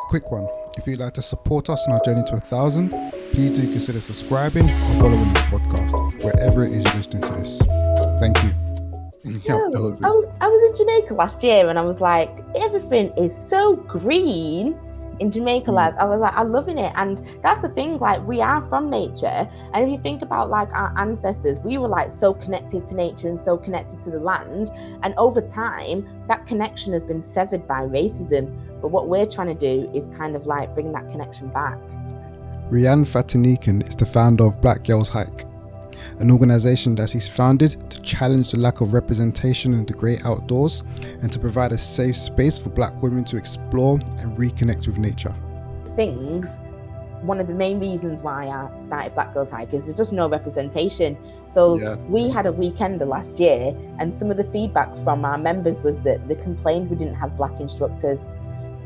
Quick one. If you'd like to support us on our journey to 1,000, please do consider subscribing or following this podcast, wherever it is you're listening to this. Thank you. Yeah, I was in Jamaica last year and I was like, everything is so green in Jamaica. Like, I was like, I'm loving it. And that's the thing, like, we are from nature. And if you think about like our ancestors, we were like so connected to nature and so connected to the land. And over time, that connection has been severed by racism. But what we're trying to do is kind of like bring that connection back. Rhiane Fatinikun is the founder of Black Girls Hike, an organisation that he's founded to challenge the lack of representation in the great outdoors and to provide a safe space for Black women to explore and reconnect with nature. One of the main reasons why I started Black Girls Hike is there's just no representation. So we had a weekender last year, and some of the feedback from our members was that they complained we didn't have Black instructors.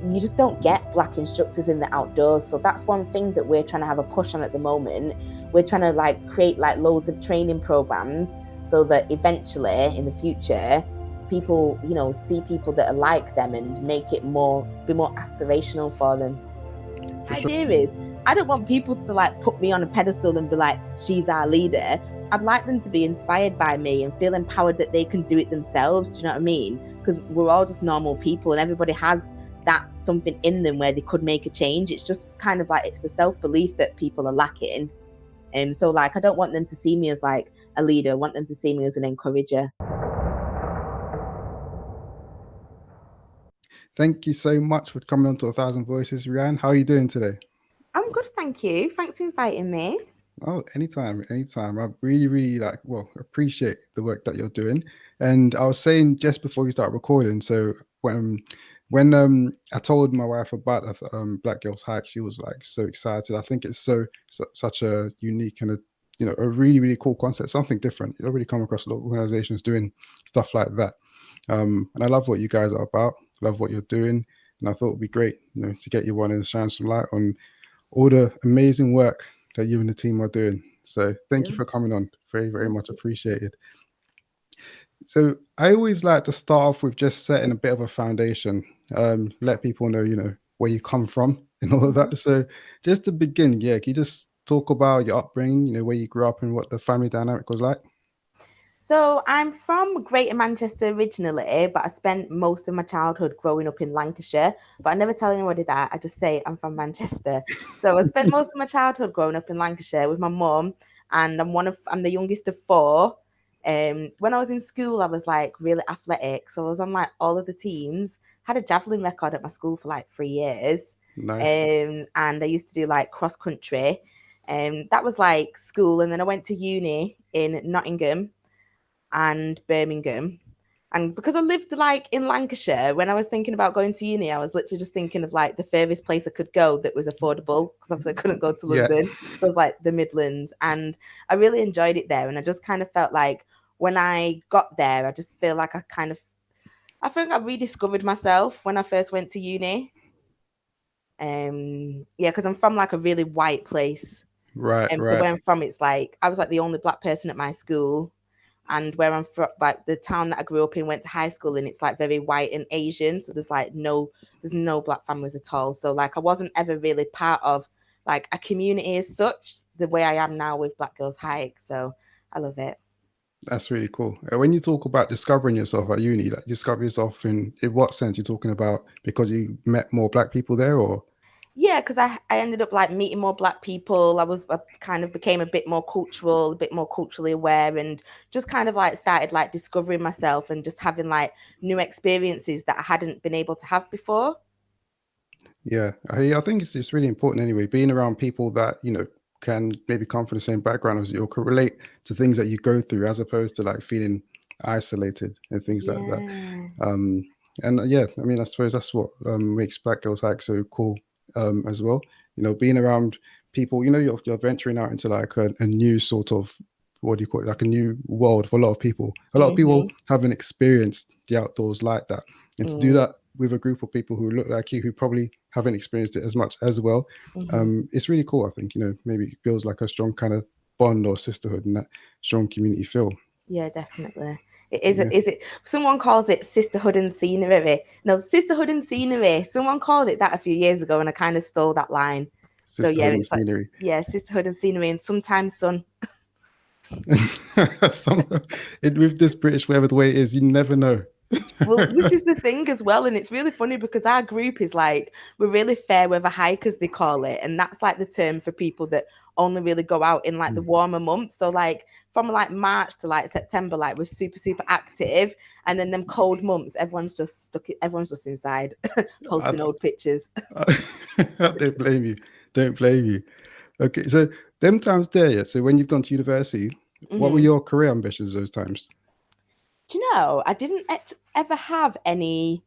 You just don't get Black instructors in the outdoors. So that's one thing that we're trying to have a push on at the moment. We're trying to like create like loads of training programs so that eventually in the future, people, you know, see people that are like them and make it be more aspirational for them. The idea is, I don't want people to like put me on a pedestal and be like, she's our leader. I'd like them to be inspired by me and feel empowered that they can do it themselves. Do you know what I mean? Because we're all just normal people and everybody has that something in them where they could make a change. It's just kind of like, it's the self-belief that people are lacking. And so like, I don't want them to see me as like a leader. I want them to see me as an encourager. Thank you so much for coming on to 1,000 Voices, Rhiane. How are you doing today? I'm good, thank you. Thanks for inviting me. Oh, anytime. I really appreciate the work that you're doing. And I was saying just before we start recording, so when I told my wife about Black Girls Hike, she was like so excited. I think it's such a unique and a really, really cool concept, something different. You don't really come across a lot of organizations doing stuff like that. And I love what you guys are about, love what you're doing. And I thought it'd be great, to get you on and shine some light on all the amazing work that you and the team are doing. So thank you for coming on. Very, very much appreciated. So I always like to start off with just setting a bit of a foundation, let people know, where you come from and all of that. So just to begin, can you just talk about your upbringing, where you grew up and what the family dynamic was like? So I'm from Greater Manchester originally, but I spent most of my childhood growing up in Lancashire. But I never tell anybody that. I just say I'm from Manchester. So I spent most of my childhood growing up in Lancashire with my mum, and I'm the youngest of four. When I was in school, I was like really athletic, so I was on like all of the teams. Had a javelin record at my school for like 3 years. Nice. And I used to do like cross country. That was like school, and then I went to uni in Nottingham and Birmingham. And because I lived like in Lancashire, when I was thinking about going to uni, I was literally just thinking of like the furthest place I could go that was affordable, because obviously I couldn't go to London. So it was like the Midlands, and I really enjoyed it there. And I just kind of felt like when I got there, I just feel like I think I rediscovered myself when I first went to uni. Because I'm from like a really white place. Right. So where I'm from, it's like I was like the only Black person at my school. And where I'm from, like the town that I grew up in, went to high school, and it's like very white and Asian. So there's no Black families at all. So like I wasn't ever really part of like a community as such, the way I am now with Black Girls Hike. So I love it. That's really cool. When you talk about discovering yourself at uni, like discover yourself in what sense you're talking about? Because you met more Black people there, or? Yeah, because I ended up like meeting more Black people. I kind of became a bit more culturally aware, and just kind of like started like discovering myself and just having like new experiences that I hadn't been able to have before. Yeah, I think it's really important anyway, being around people that, can maybe come from the same background as you or can relate to things that you go through, as opposed to like feeling isolated and things like that. And yeah, I mean, I suppose that's what makes Black Girls Hike so cool as well. Being around people, you're venturing out into like a new sort of, what do you call it, like a new world for a lot of people. A lot of people haven't experienced the outdoors like that. And to do that with a group of people who look like you, who probably haven't experienced it as much as well, it's really cool. I think, maybe it feels like a strong kind of bond or sisterhood and that strong community feel. Yeah, definitely. It is. Is it? Someone calls it sisterhood and scenery. No, sisterhood and scenery. Someone called it that a few years ago, and I kind of stole that line. So yeah, Sisterhood and it's like scenery. sisterhood and scenery, and sometimes sun. With this British weather the way it is, you never know. Well, this is the thing as well, and it's really funny because our group is like, we're really fair weather hikers, they call it, and that's like the term for people that only really go out in like the warmer months. So like from like March to like September, like we're super active, and then them cold months, everyone's just inside posting old pictures. I don't blame you. Don't blame you. Okay, so them times there, yeah. So when you've gone to university, what were your career ambitions those times? Do you know, I didn't ever have any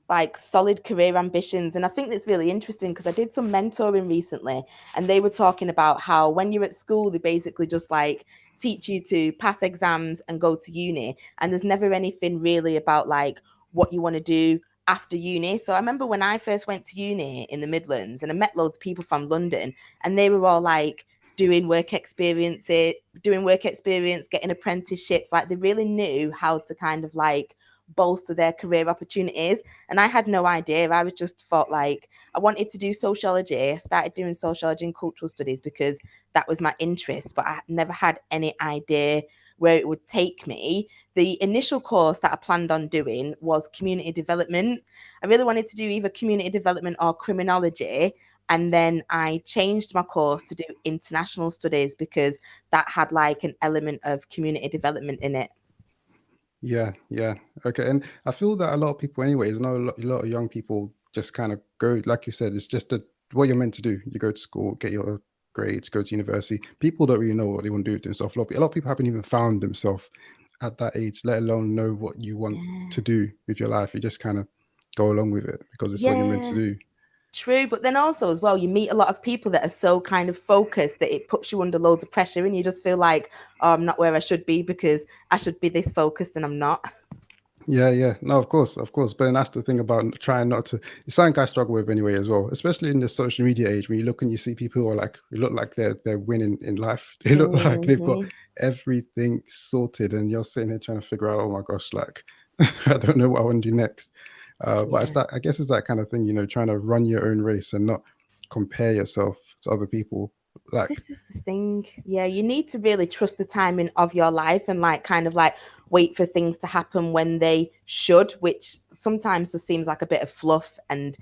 like solid career ambitions. And I think that's really interesting because I did some mentoring recently, and they were talking about how when you're at school, they basically just like teach you to pass exams and go to uni. And there's never anything really about like what you want to do after uni. So I remember when I first went to uni in the Midlands, and I met loads of people from London, and they were all like doing work experience, getting apprenticeships. Like they really knew how to kind of like bolster their career opportunities. And I had no idea. I was just thought like I wanted to do sociology. I started doing sociology and cultural studies because that was my interest, but I never had any idea where it would take me. The initial course that I planned on doing was community development. I really wanted to do either community development or criminology. And then I changed my course to do international studies because that had like an element of community development in it. Yeah. Okay. And I feel that a lot of people, anyways, I know a lot of young people just kind of go, like you said, it's just what you're meant to do. You go to school, get your grades, go to university. People don't really know what they want to do with themselves. A lot of people haven't even found themselves at that age, let alone know what you want to do with your life. You just kind of go along with it because it's what you're meant to do. True, but then also as well, you meet a lot of people that are so kind of focused that it puts you under loads of pressure, and you just feel like, oh, I'm not where I should be because I should be this focused and I'm not. Yeah. No, of course. But then that's the thing about trying not to. It's something I struggle with anyway as well, especially in the social media age when you look and you see people who are like, who look like they're winning in life. They look like they've got everything sorted, and you're sitting here trying to figure out, oh my gosh, like I don't know what I want to do next. But it's that, I guess it's that kind of thing, trying to run your own race and not compare yourself to other people. Like, this is the thing. Yeah, you need to really trust the timing of your life and like kind of like wait for things to happen when they should, which sometimes just seems like a bit of fluff, and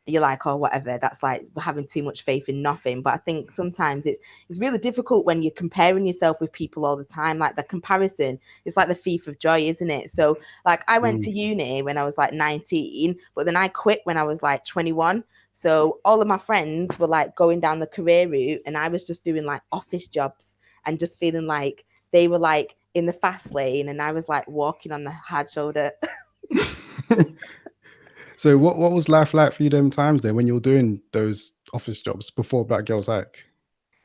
you're like, oh, whatever, that's like having too much faith in nothing. But I think sometimes it's really difficult when you're comparing yourself with people all the time. Like the comparison is like the thief of joy, isn't it? So like I went to uni when I was like 19, but then I quit when I was like 21. So all of my friends were like going down the career route, and I was just doing like office jobs and just feeling like they were like in the fast lane and I was like walking on the hard shoulder. So what was life like for you them times then when you were doing those office jobs before Black Girls Hike?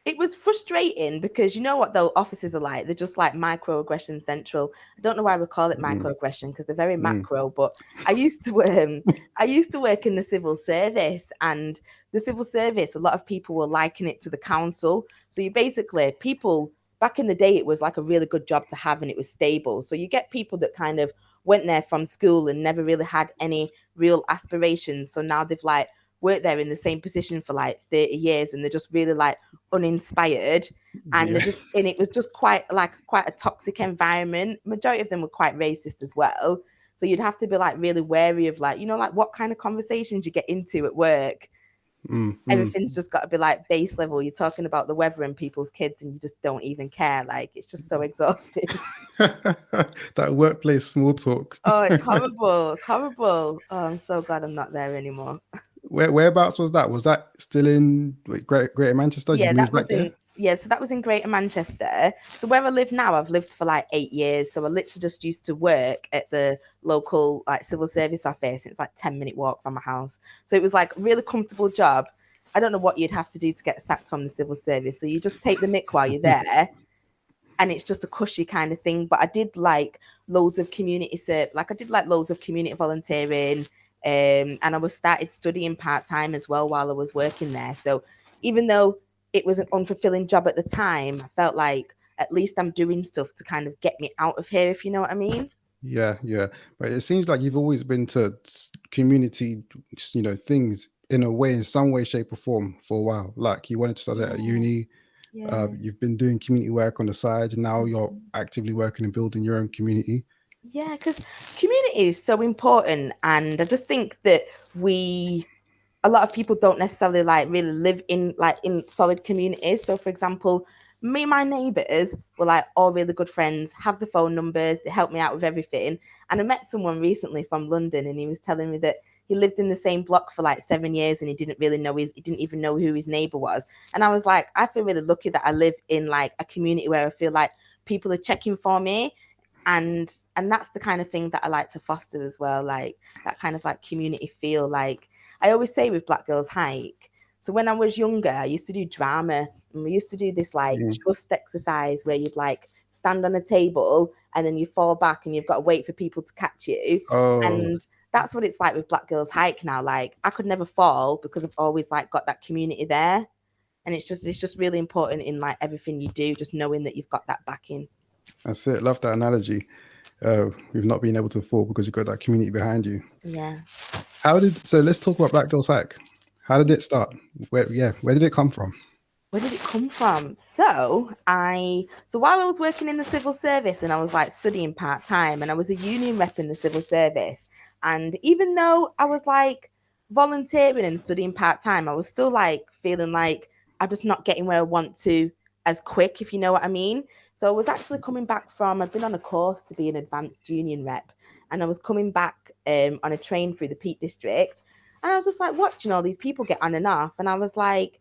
It was frustrating because you know what the offices are like. They're just like microaggression central. I don't know why we call it microaggression because they're very macro. But I used to work in the civil service, and the civil service, a lot of people will liken it to the council. So you basically people back in the day, it was like a really good job to have, and it was stable. So you get people that kind of went there from school and never really had any real aspirations. So now they've like worked there in the same position for like 30 years, and they're just really like uninspired, and and it was just quite a toxic environment. Majority of them were quite racist as well, so you'd have to be like really wary of like like what kind of conversations you get into at work. Everything's just got to be like base level. You're talking about the weather and people's kids and you just don't even care. Like it's just so exhausting. That workplace small talk. Oh, it's horrible. Oh, I'm so glad I'm not there anymore. Whereabouts was that? Was that still in Greater Manchester? Did you move back there? So that was in Greater Manchester. So where I live now, I've lived for like 8 years. So I literally just used to work at the local like civil service office. It's like 10-minute walk from my house. So it was like a really comfortable job. I don't know what you'd have to do to get sacked from the civil service. So you just take the mick while you're there. And it's just a cushy kind of thing. But I did like loads of community volunteering. And I started studying part-time as well while I was working there. So even though it was an unfulfilling job at the time, I felt like at least I'm doing stuff to kind of get me out of here, if you know what I mean. Yeah, yeah. But it seems like you've always been to community, things in a way, in some way, shape, or form for a while. Like you wanted to study at Yeah, uni, yeah. you've been doing community work on the side, and now you're Mhm. actively working and building your own community. Yeah, because community is so important, and I just think that we a lot of people don't necessarily like really live in solid communities. So for example, me and my neighbors were like all really good friends, have the phone numbers, they help me out with everything. And I met someone recently from London, and he was telling me that he lived in the same block for like 7 years, and he didn't even know who his neighbor was. And I was like, I feel really lucky that I live in like a community where I feel like people are checking for me. And that's the kind of thing that I like to foster as well, like that kind of like community feel. Like I always say with Black Girls Hike, so when I was younger, I used to do drama, and we used to do this like Mm. trust exercise where you'd like stand on a table and then you fall back and you've got to wait for people to catch you. Oh, And that's what it's like with Black Girls Hike now. Like I could never fall because I've always like got that community there. And it's just really important in like everything you do, just knowing that you've got that backing. that's it. Love that analogy. We've not been able to afford because you've got that community behind you. Yeah. So let's talk about Black Girls Hack. How did it start? Where did it come from? Where did it come from? So while I was working in the civil service and I was like studying part-time, and I was a union rep in the civil service, and even though I was like volunteering and studying part-time, I was still like feeling like I'm just not getting where I want to as quick, if you know what I mean. So I was actually coming back from I've been on a course to be an advanced union rep, and I was coming back on a train through the Peak District, and I was just like watching all these people get on and off, and I was like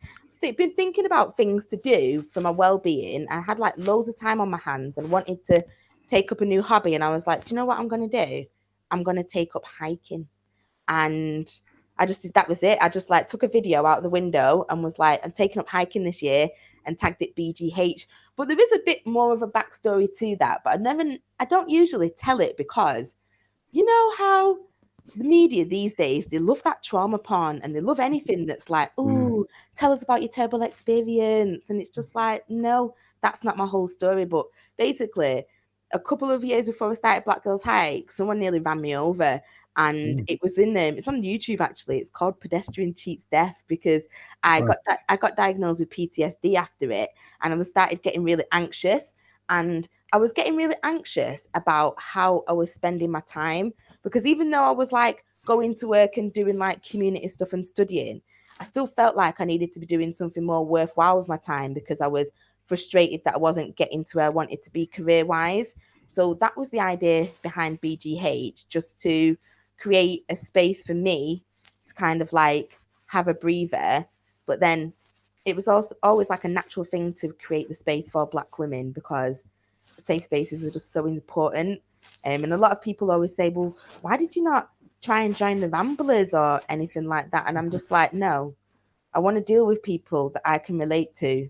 been thinking about things to do for my well-being. I had like loads of time on my hands and wanted to take up a new hobby, and I was like, do you know what I'm going to do? I'm going to take up hiking. And I just did, that was it. I just like took a video out the window and was like, I'm taking up hiking this year, and tagged it BGH. But there is a bit more of a backstory to that, but I don't usually tell it because you know how the media these days, they love that trauma porn, and they love anything that's like, Mm, oh, tell us about your terrible experience. And it's just like, no, that's not my whole story. But basically, a couple of years before I started Black Girls Hike, someone nearly ran me over. And mm, it was it's on YouTube actually. It's called Pedestrian Cheats Death, because right. I got diagnosed with PTSD after it, and I was started getting really anxious, and I was getting really anxious about how I was spending my time, because even though I was like going to work and doing like community stuff and studying, I still felt like I needed to be doing something more worthwhile with my time, because I was frustrated that I wasn't getting to where I wanted to be career wise. So that was the idea behind BGH, just to create a space for me to kind of like have a breather. But then it was also always like a natural thing to create the space for Black women, because safe spaces are just so important. And a lot of people always say, well, why did you not try and join the Ramblers or anything like that? And I'm just like, no, I want to deal with people that I can relate to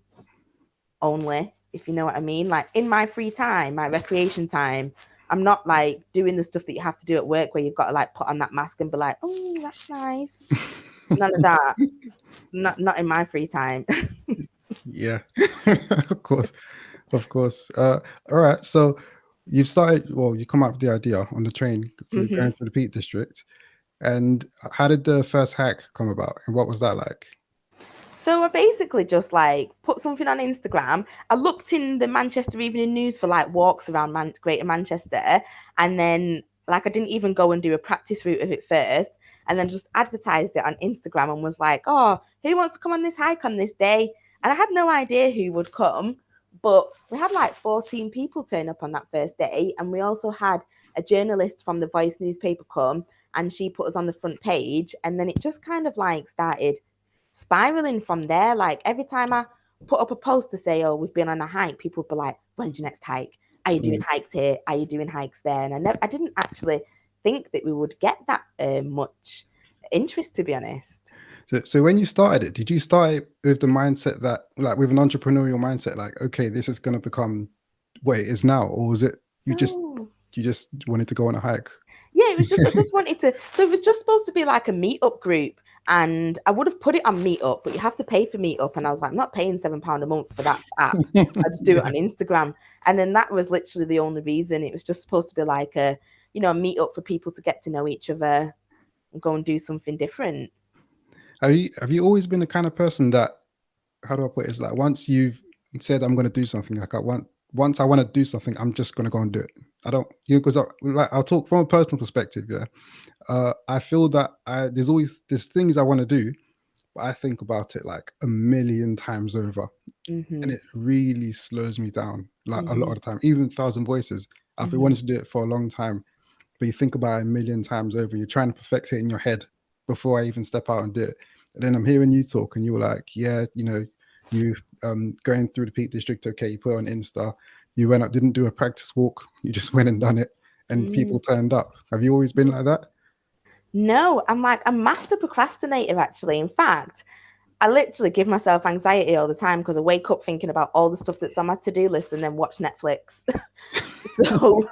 only, if you know what I mean. Like in my free time, my recreation time, I'm not like doing the stuff that you have to do at work where you've got to like put on that mask and be like, oh, that's nice. None of that. Not in my free time. Yeah, of course, of course. All right. So you've started. Well, you come up with the idea on the train through Mm-hmm. going through the Peak District. And how did the first hack come about, and what was that like? So I basically just like put something on Instagram. I looked in the Manchester Evening News for like walks around Greater Manchester, and then like I didn't even go and do a practice route of it first, and then just advertised it on Instagram and was like, "Oh, who wants to come on this hike on this day?" And I had no idea who would come, but we had like 14 people turn up on that first day, and we also had a journalist from the Voice newspaper come, and she put us on the front page, and then it just kind of like started spiraling from there. Like every time I put up a post to say, "Oh, we've been on a hike," people would be like, "When's your next hike? Are you doing Mm. hikes here? Are you doing hikes there?" And I didn't actually think that we would get that much interest, to be honest. So when you started it, did you start it with the mindset that, like, with an entrepreneurial mindset, like, okay, this is going to become what it is now, or was it No. you just wanted to go on a hike? Yeah, it was just I just wanted to. So it was just supposed to be like a meetup group, And I would have put it on Meetup, but you have to pay for Meetup. And I was like, I'm not paying £7 a month for that app. I just do it on Instagram. And then that was literally the only reason. It was just supposed to be like a, a meetup for people to get to know each other and go and do something different. Have you always been the kind of person that, how do I put it? It's like once you've said I'm going to do something, like once I want to do something, I'm just going to go and do it. I don't, because I'll talk from a personal perspective. Yeah, I feel that there's things I want to do, but I think about it like a million times over, and it really slows me down. Like a lot of the time, even Thousand Voices, I've been wanting to do it for a long time, but you think about it a million times over. You're trying to perfect it in your head before I even step out and do it. And then I'm hearing you talk, and you were like, "Yeah, you going through the Peak District. Okay, you put it on Insta. You went up, didn't do a practice walk. You just went and done it, and people turned up." Have you always been like that? No, I'm like a master procrastinator, actually. In fact, I literally give myself anxiety all the time because I wake up thinking about all the stuff that's on my to-do list and then watch Netflix. so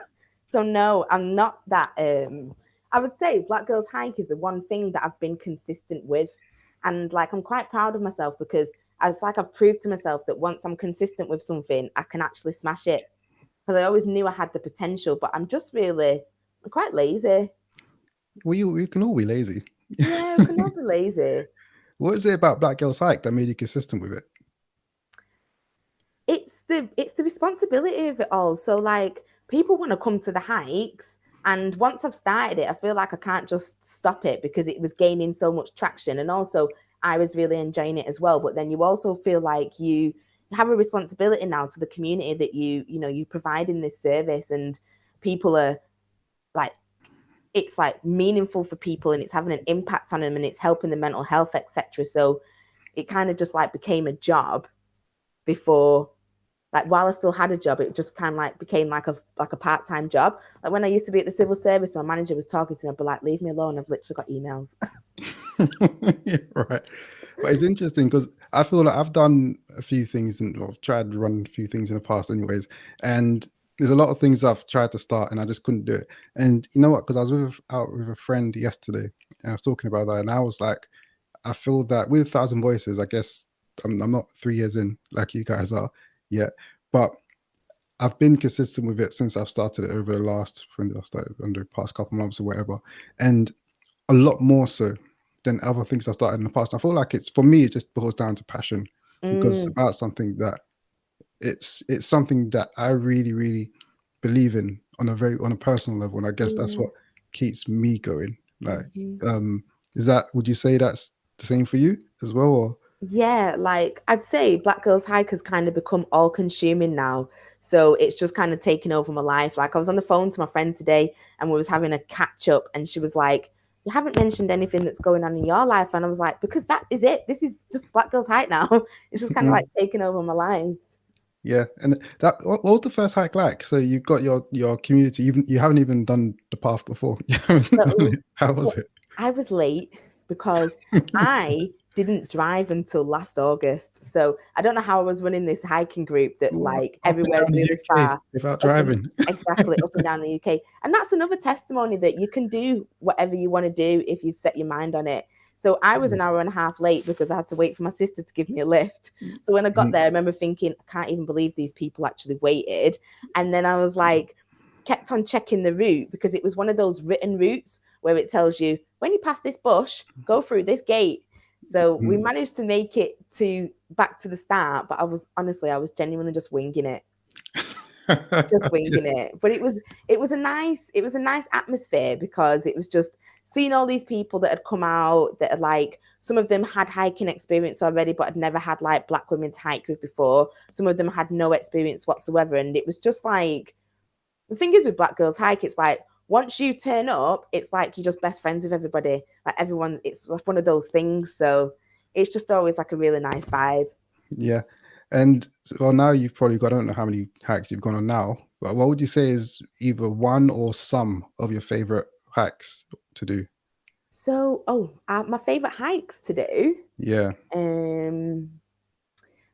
so no, I'm not that I would say Black Girls Hike is the one thing that I've been consistent with. And like I'm quite proud of myself because I've proved to myself that once I'm consistent with something, I can actually smash it. Because I always knew I had the potential, but I'm quite lazy. Well, you can all be lazy. Yeah, I can all be lazy. What is it about Black Girls Hike that made you consistent with it? It's the responsibility of it all. So like people want to come to the hikes, and once I've started it, I feel like I can't just stop it because it was gaining so much traction, and also I was really enjoying it as well. But then you also feel like you have a responsibility now to the community that you provide in this service, and people are like it's like meaningful for people and it's having an impact on them and it's helping the mental health, etc. So it kind of just like became a job before, like while I still had a job, it just kind of like became like a part-time job. Like when I used to be at the civil service, my manager was talking to me, I'd be like, leave me alone, I've literally got emails. Yeah, right. But it's interesting because I feel like I've done a few things and I've tried to run a few things in the past anyways. And there's a lot of things I've tried to start and I just couldn't do it. And you know what? Because I was out with a friend yesterday and I was talking about that and I was like, I feel that with Thousand Voices, I guess I'm not 3 years in like you guys are yet, but I've been consistent with it since I've started it over the last, when I started under the past couple months or whatever. And a lot more so than other things I've started in the past. I feel like it's, for me, it just boils down to passion because it's about something that it's something that I really, really believe in on a personal level. And I guess that's what keeps me going. Like, is that, would you say that's the same for you as well? Or? Yeah, like I'd say Black Girls Hike has kind of become all consuming now. So it's just kind of taken over my life. Like I was on the phone to my friend today and we was having a catch up and she was like, you haven't mentioned anything that's going on in your life. And I was like, because that is it. This is just Black Girls Hike now. It's just kind of like taking over my life. Yeah, and that, what was the first hike like? So you've got your community. You haven't even done the path before. You haven't done So, it. How so was it? I was late because I didn't drive until last August. So I don't know how I was running this hiking group that What? like Up and down everywhere's the really UK far. without Up and, driving. exactly, up and down the UK. And that's another testimony that you can do whatever you want to do if you set your mind on it. So I was an hour and a half late because I had to wait for my sister to give me a lift. So when I got there, I remember thinking, I can't even believe these people actually waited. And then I was like, kept on checking the route because it was one of those written routes where it tells you when you pass this bush, go through this gate. So we managed to make it to back to the start, but I was genuinely just winging it. Just winging it. But it was a nice atmosphere because it was just seeing all these people that had come out that had like some of them had hiking experience already but had never had like Black women to hike with before. Some of them had no experience whatsoever. And it was just like, the thing is with Black Girls Hike, it's like once you turn up, it's like you're just best friends with everybody. Like everyone, it's like one of those things. So it's just always like a really nice vibe. Yeah, and well, now you've probably got, I don't know how many hikes you've gone on now, but what would you say is either one or some of your favorite hikes to do? So, my favorite hikes to do. Yeah. Um,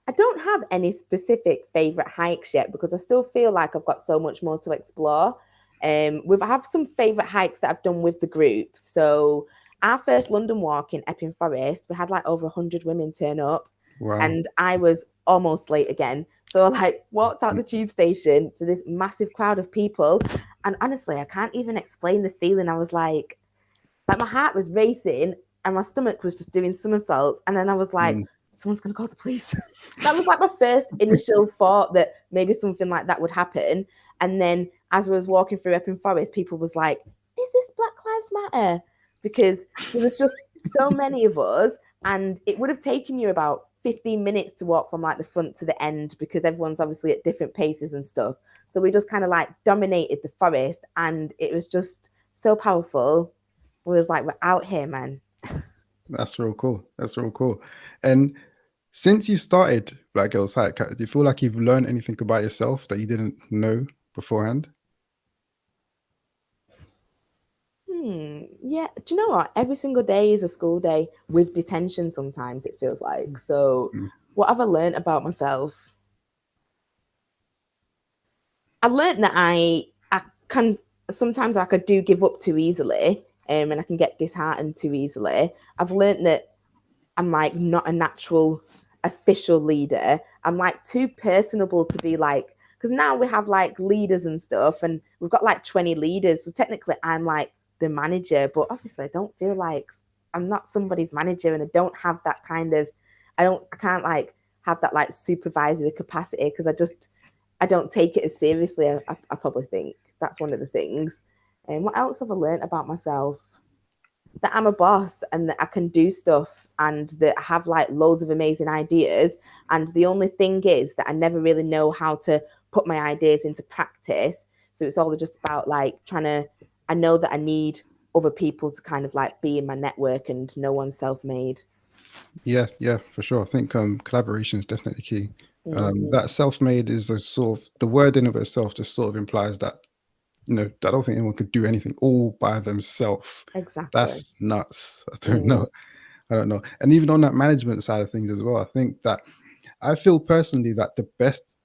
I don't have any specific favorite hikes yet because I still feel like I've got so much more to explore. I have some favorite hikes that I've done with the group. So Our first London walk in Epping Forest, we had like over 100 women turn up, Wow. and I was almost late again. So I like walked out the tube station to this massive crowd of people, and honestly, I can't even explain the feeling. I was like my heart was racing and my stomach was just doing somersaults, and then I was like, someone's gonna call the police. That was like my first initial thought that maybe something like that would happen. And then as I was walking through Epping Forest, people was like, is this Black Lives Matter? Because there was just so many of us, and it would have taken you about 15 minutes to walk from like the front to the end, because everyone's obviously at different paces and stuff. So we just kind of like dominated the forest, and it was just so powerful. We was like, we're out here, man. That's real cool. That's real cool. And since you started Black Girls Hike, do you feel like you've learned anything about yourself that you didn't know beforehand? Yeah. Do you know what? Every single day is a school day with detention sometimes, it feels like. So, Mm. what have I learned about myself? I've learned that I can sometimes I could do give up too easily, and I can get disheartened too easily. I've learned that I'm like not a natural official leader. I'm like too personable to be like, because now we have like leaders and stuff, and we've got like 20 leaders. So technically, I'm like the manager, but obviously, I don't feel like I'm not somebody's manager, and I don't have that kind of, I can't like have that like supervisory capacity, because I don't take it as seriously. I probably think that's one of the things. And what else have I learned about myself? That I'm a boss and that I can do stuff and that I have like loads of amazing ideas. And the only thing is that I never really know how to put my ideas into practice. So it's all just about like I know that I need other people to kind of like be in my network, and no one's self made. Yeah, for sure. I think collaboration is definitely key. Mm-hmm. That self-made is a sort of the word in of itself just sort of implies that I don't think anyone could do anything all by themselves. Exactly. That's nuts. I don't Mm-hmm. know. I don't know. And even on that management side of things as well, I think that I feel personally that the best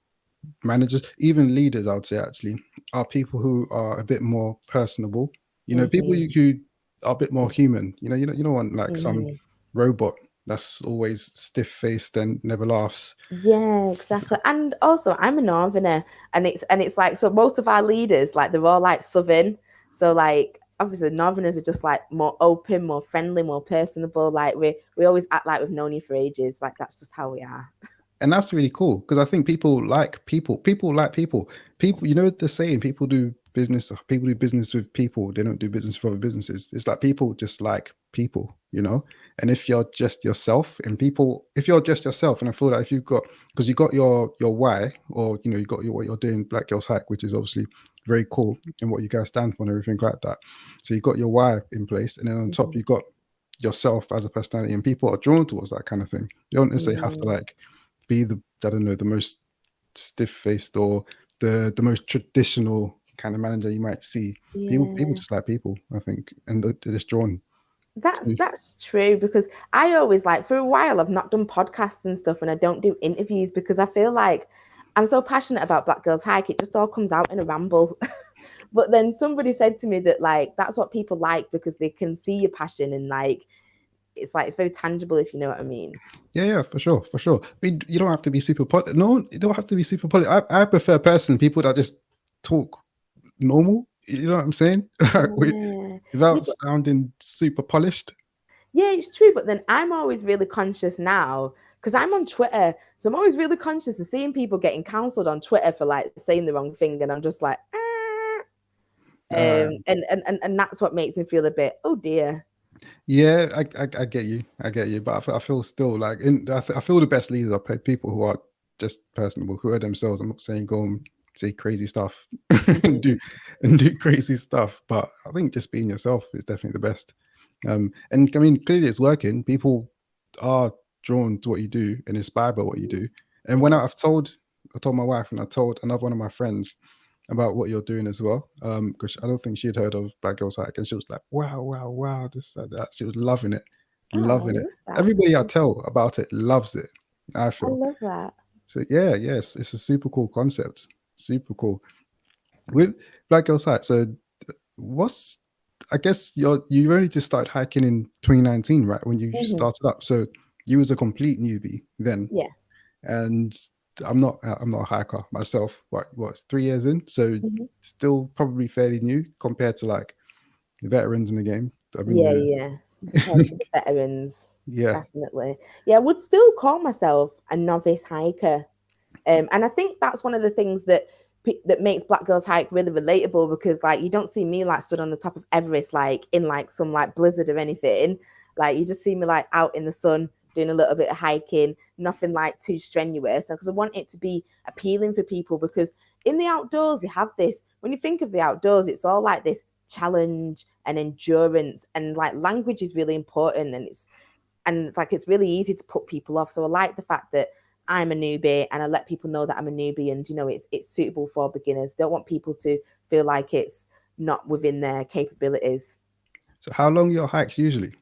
managers, even leaders, I would say actually, are people who are a bit more personable. People Mm-hmm. who are a bit more human. You don't want like some Mm-hmm. robot that's always stiff-faced and never laughs. Yeah, exactly. And also I'm a northerner, and it's like, so most of our leaders, like they're all like southern. So like obviously northerners are just like more open, more friendly, more personable. Like we always act like we've known you for ages. Like that's just how we are. And that's really cool because I think people like people. People like people. People, the saying, people do business with people. They don't do business with other businesses. It's like people just like people. And if you're just yourself, if you're just yourself, and I feel that if you've got, because you got your why, or you got what you're doing, Black Girls Hack, which is obviously very cool, and what you guys stand for and everything like that. So you got your why in place, and then on top Mm-hmm. you got yourself as a personality, and people are drawn towards that kind of thing. You don't necessarily have to Mm-hmm. like be I don't know, the most stiff faced or the most traditional kind of manager you might see. People Yeah. just like people, I think, and they're just drawn to. That's true, because I always like, for a while I've not done podcasts and stuff, and I don't do interviews because I feel like I'm so passionate about Black Girls Hike, it just all comes out in a ramble. But then somebody said to me that like that's what people like, because they can see your passion, and like it's very tangible, if you know what I mean. Yeah, for sure, for sure. I mean, you don't have to be super no, you don't have to be super poly. I prefer personally people that just talk normal. You know what I'm saying? Yeah. Yeah, Without but sounding super polished. yeah, it's true. But then I'm always really conscious now, because I'm on Twitter. So I'm always really conscious of seeing people getting cancelled on Twitter for like saying the wrong thing. And I'm just like, ah. Uh, And that's what makes me feel a bit, oh dear. Yeah, I get you. I get you. But I feel still like I feel the best leaders are people who are just personable, who are themselves. I'm not saying go and say crazy stuff and Mhm. do crazy stuff, but I think just being yourself is definitely the best. And I mean, clearly it's working. People are drawn to what you do and inspired by what you do. And when Yeah. I told my wife and I told another one of my friends about what you're doing as well. Because I don't think she'd heard of Black Girls Hack, and she was like, "Wow, wow, wow!" This, that. She was loving it, Oh, I loving it. love that. Everybody I tell about it loves it. I I feel love that. so. Yeah, yes, it's a super cool concept. Super cool with Black Girls Hack. So, what's I guess you only just started hiking in 2019, right? When you Mm-hmm. started up, so you was a complete newbie then. Yeah. And I'm not a hiker myself. What 3 years in, so Mm-hmm. still probably fairly new compared to like the veterans in the game. I've been Yeah, doing yeah. Compared to the veterans, yeah. definitely. Yeah, I would still call myself a novice hiker. And I think that's one of the things that makes Black Girls Hike really relatable, because like you don't see me like stood on the top of Everest like in like some like blizzard or anything. Like you just see me like out in the sun doing a little bit of hiking, nothing like too strenuous. Because I want it to be appealing for people, because in the outdoors they have this. When you think of the outdoors, it's all like this challenge and endurance, and like language is really important, and it's like it's really easy to put people off. So I like the fact that I'm a newbie and I let people know that I'm a newbie, and it's suitable for beginners. Don't want people to feel like it's not within their capabilities. So how long your hikes usually?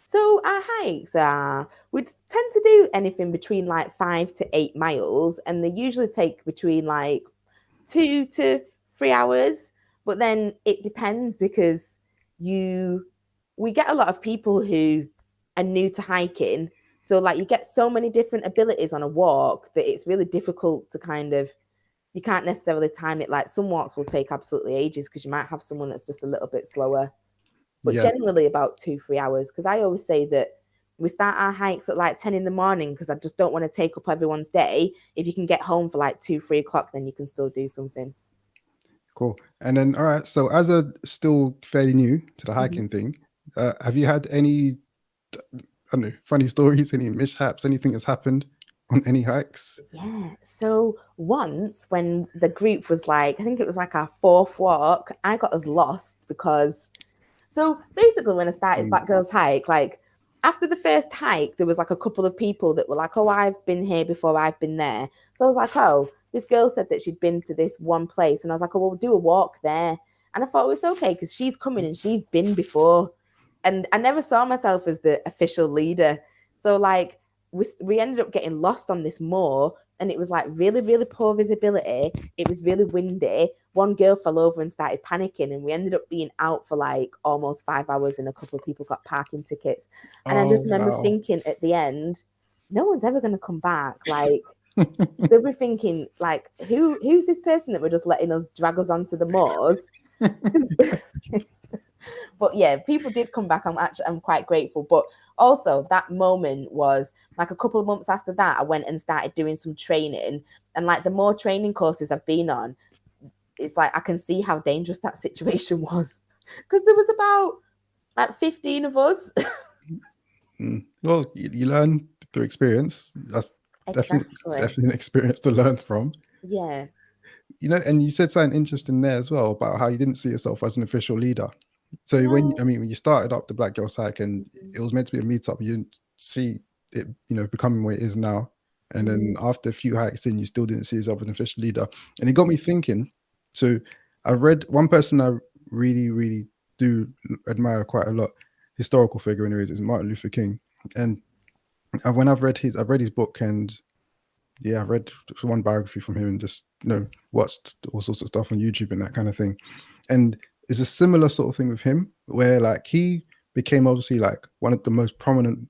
So our hikes are we tend to do anything between like 5 to 8 miles, and they usually take between like 2 to 3 hours. But then it depends, because you we get a lot of people who are new to hiking. So like you get so many different abilities on a walk that it's really difficult to kind of you can't necessarily time it. Like some walks will take absolutely ages because you might have someone that's just a little bit slower. But Yeah, generally about 2 3 hours. Because I always say that we start our hikes at like 10 in the morning, because I just don't want to take up everyone's day. If you can get home for like 2 3 o'clock, then you can still do something. cool. And then all right. So as a still fairly new to the Mhm. hiking thing, have you had any I don't know funny stories, any mishaps, anything that's happened on any hikes? Yeah. So once when the group was like, I think it was like our fourth walk, I got us lost because so basically when I started Mm. Black Girls Hike, like after the first hike, there was like a couple of people that were like, oh, I've been here before, I've been there. So I was like, oh, this girl said that she'd been to this one place. And I was like, oh, we'll do a walk there. And I thought it was okay because she's coming and she's been before. And I never saw myself as the official leader. So like we ended up getting lost on this moor, and it was like really, really poor visibility. It was really windy. One girl fell over and started panicking, and we ended up being out for like almost 5 hours, and a couple of people got parking tickets. And I Oh just remember wow. thinking at the end, no one's ever going to come back. Like they'll be thinking, like, who's this person that we're just letting us drag us onto the moors? But yeah, people did come back. I'm quite grateful. But also that moment was like a couple of months after that, I went and started doing some training. And like the more training courses I've been on, it's like I can see how dangerous that situation was. Because there was about like 15 of us. Well, you learn through experience. That's Exactly. definitely an experience to learn from. Yeah. And you said something interesting there as well about how you didn't see yourself as an official leader. So No. when you started up the Black Girl Psych and it was meant to be a meetup, you didn't see it, becoming what it is now. And then Mm-hmm. after a few hikes in, you still didn't see yourself as an official leader. And it got me thinking. So I've read one person I really, really do admire quite a lot, historical figure anyways, is Martin Luther King. And when I've read his book, and yeah, I read one biography from him and just watched all sorts of stuff on YouTube and that kind of thing. And it's a similar sort of thing with him, where like he became obviously like one of the most prominent,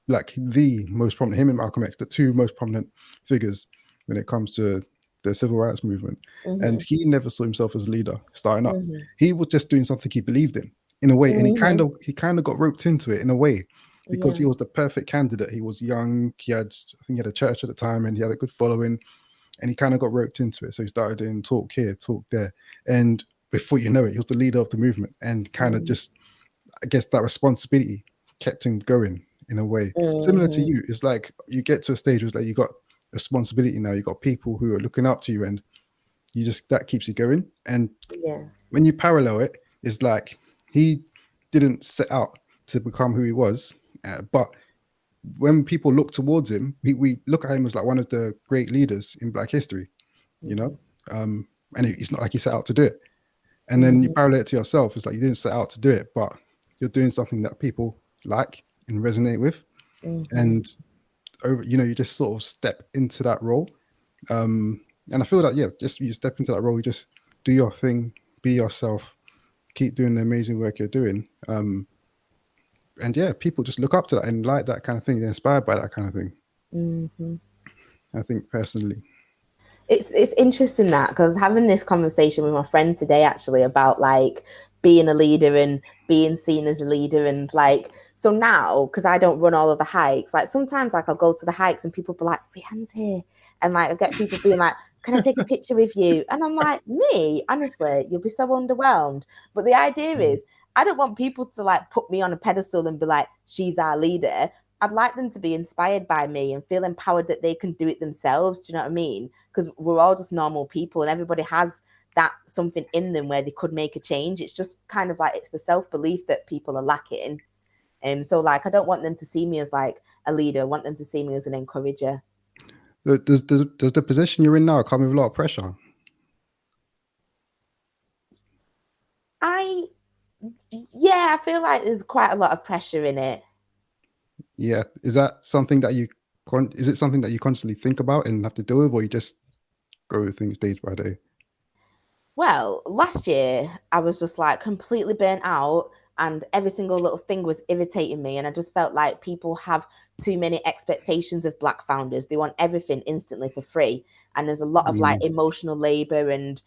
like the most prominent, him and Malcolm X, the two most prominent figures when it comes to the civil rights movement. And Mm-hmm. he never saw himself as a leader starting up. Mm-hmm. He was just doing something he believed in a way, and Mm-hmm. he kind of got roped into it in a way because Yeah. he was the perfect candidate. He was young. I think he had a church at the time, and he had a good following, and he kind of got roped into it. So he started doing talk here, talk there, and before you know it, he was the leader of the movement, and kind of just, I guess, that responsibility kept him going in a way. Similar to Mm-hmm. you, it's like you get to a stage where it's like you got responsibility now. You got people who are looking up to you, and you just that keeps you going. And Yeah. when you parallel it, it's like he didn't set out to become who he was, but when people look towards him, we look at him as like one of the great leaders in Black history, you know. Mm-hmm. And it's not like he set out to do it. And then you Mm-hmm. parallel it to yourself. It's like you didn't set out to do it, but you're doing something that people like and resonate with, Mm-hmm. and you just sort of step into that role. And I feel that just you step into that role, you just do your thing, be yourself, keep doing the amazing work you're doing. And yeah, people just look up to that and like that kind of thing. They're inspired by that kind of thing. Mm-hmm. I think personally. It's interesting that, because having this conversation with my friend today actually about like being a leader and being seen as a leader, and like, so now because I don't run all of the hikes, like sometimes like I'll go to the hikes and people be like, Rhianne's here, and like I get people being like, can I take a picture with you? And I'm like, me, honestly, you'll be so underwhelmed. But the idea is I don't want people to like put me on a pedestal and be like, she's our leader. I'd like them to be inspired by me and feel empowered that they can do it themselves. Do you know what I mean? Because we're all just normal people and everybody has that something in them where they could make a change. It's just kind of like, it's the self-belief that people are lacking. So like, I don't want them to see me as like a leader. I want them to see me as an encourager. Does the position you're in now come with a lot of pressure? Yeah, I feel like there's quite a lot of pressure in it. Yeah. Is that something that is it something that you constantly think about and have to deal with, or you just go with things day by day? Well, last year I was just like completely burnt out and every single little thing was irritating me. And I just felt like people have too many expectations of Black founders. They want everything instantly for free. And there's a lot of like emotional labor and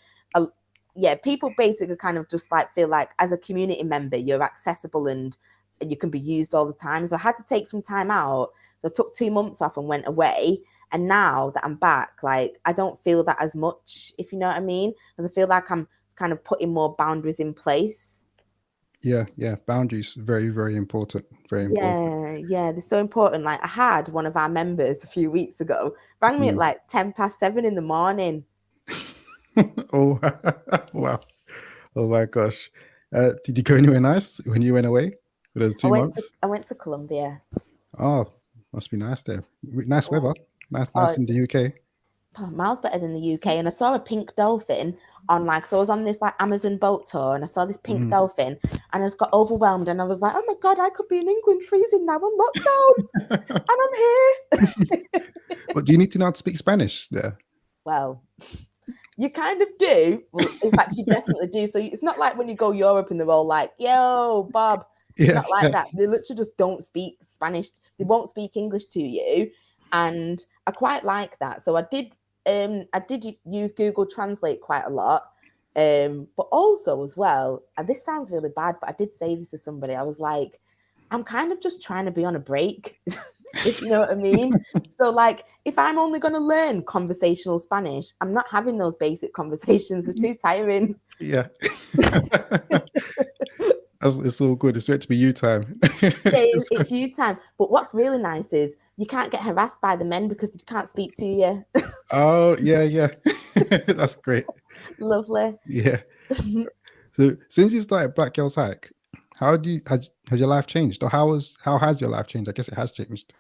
yeah, people basically kind of just like feel like as a community member, you're accessible and you can be used all the time. So I had to take some time out. So I took 2 months off and went away. And now that I'm back, like I don't feel that as much, if you know what I mean. Because I feel like I'm kind of putting more boundaries in place. Yeah, boundaries, very, very important. Very important. Yeah, they're so important. Like I had one of our members a few weeks ago rang me at like 7:10 in the morning. Oh, wow. Oh my gosh. Did you go anywhere nice when you went away for those I two went to months? I went to Colombia. Oh, must be nice there. Nice weather. Oh, Nice in the UK. miles better than the UK. And I saw a pink dolphin on like, so I was on this like Amazon boat tour and I saw this pink dolphin and I just got overwhelmed and I was like, oh my God, I could be in England freezing now on lockdown and I'm here. But do you need to know how to speak Spanish there? Well, you kind of do. Well, in fact, you definitely do. So it's not like when you go Europe and they're all like, yo, Bob. It's Yeah, not like that. They literally just don't speak Spanish. They won't speak English to you. And I quite like that. So I did use Google Translate quite a lot. But also as well, and this sounds really bad, but I did say this to somebody. I was like, I'm kind of just trying to be on a break, if you know what I mean. So like, if I'm only going to learn conversational Spanish, I'm not having those basic conversations. They're too tiring. yeah. It's all good. It's meant to be you time. It's you time. But what's really nice is you can't get harassed by the men because they can't speak to you. Oh, yeah. That's great. Lovely. Yeah. So since you started Black Girls Hike, has your life changed? Or how has your life changed? I guess it has changed.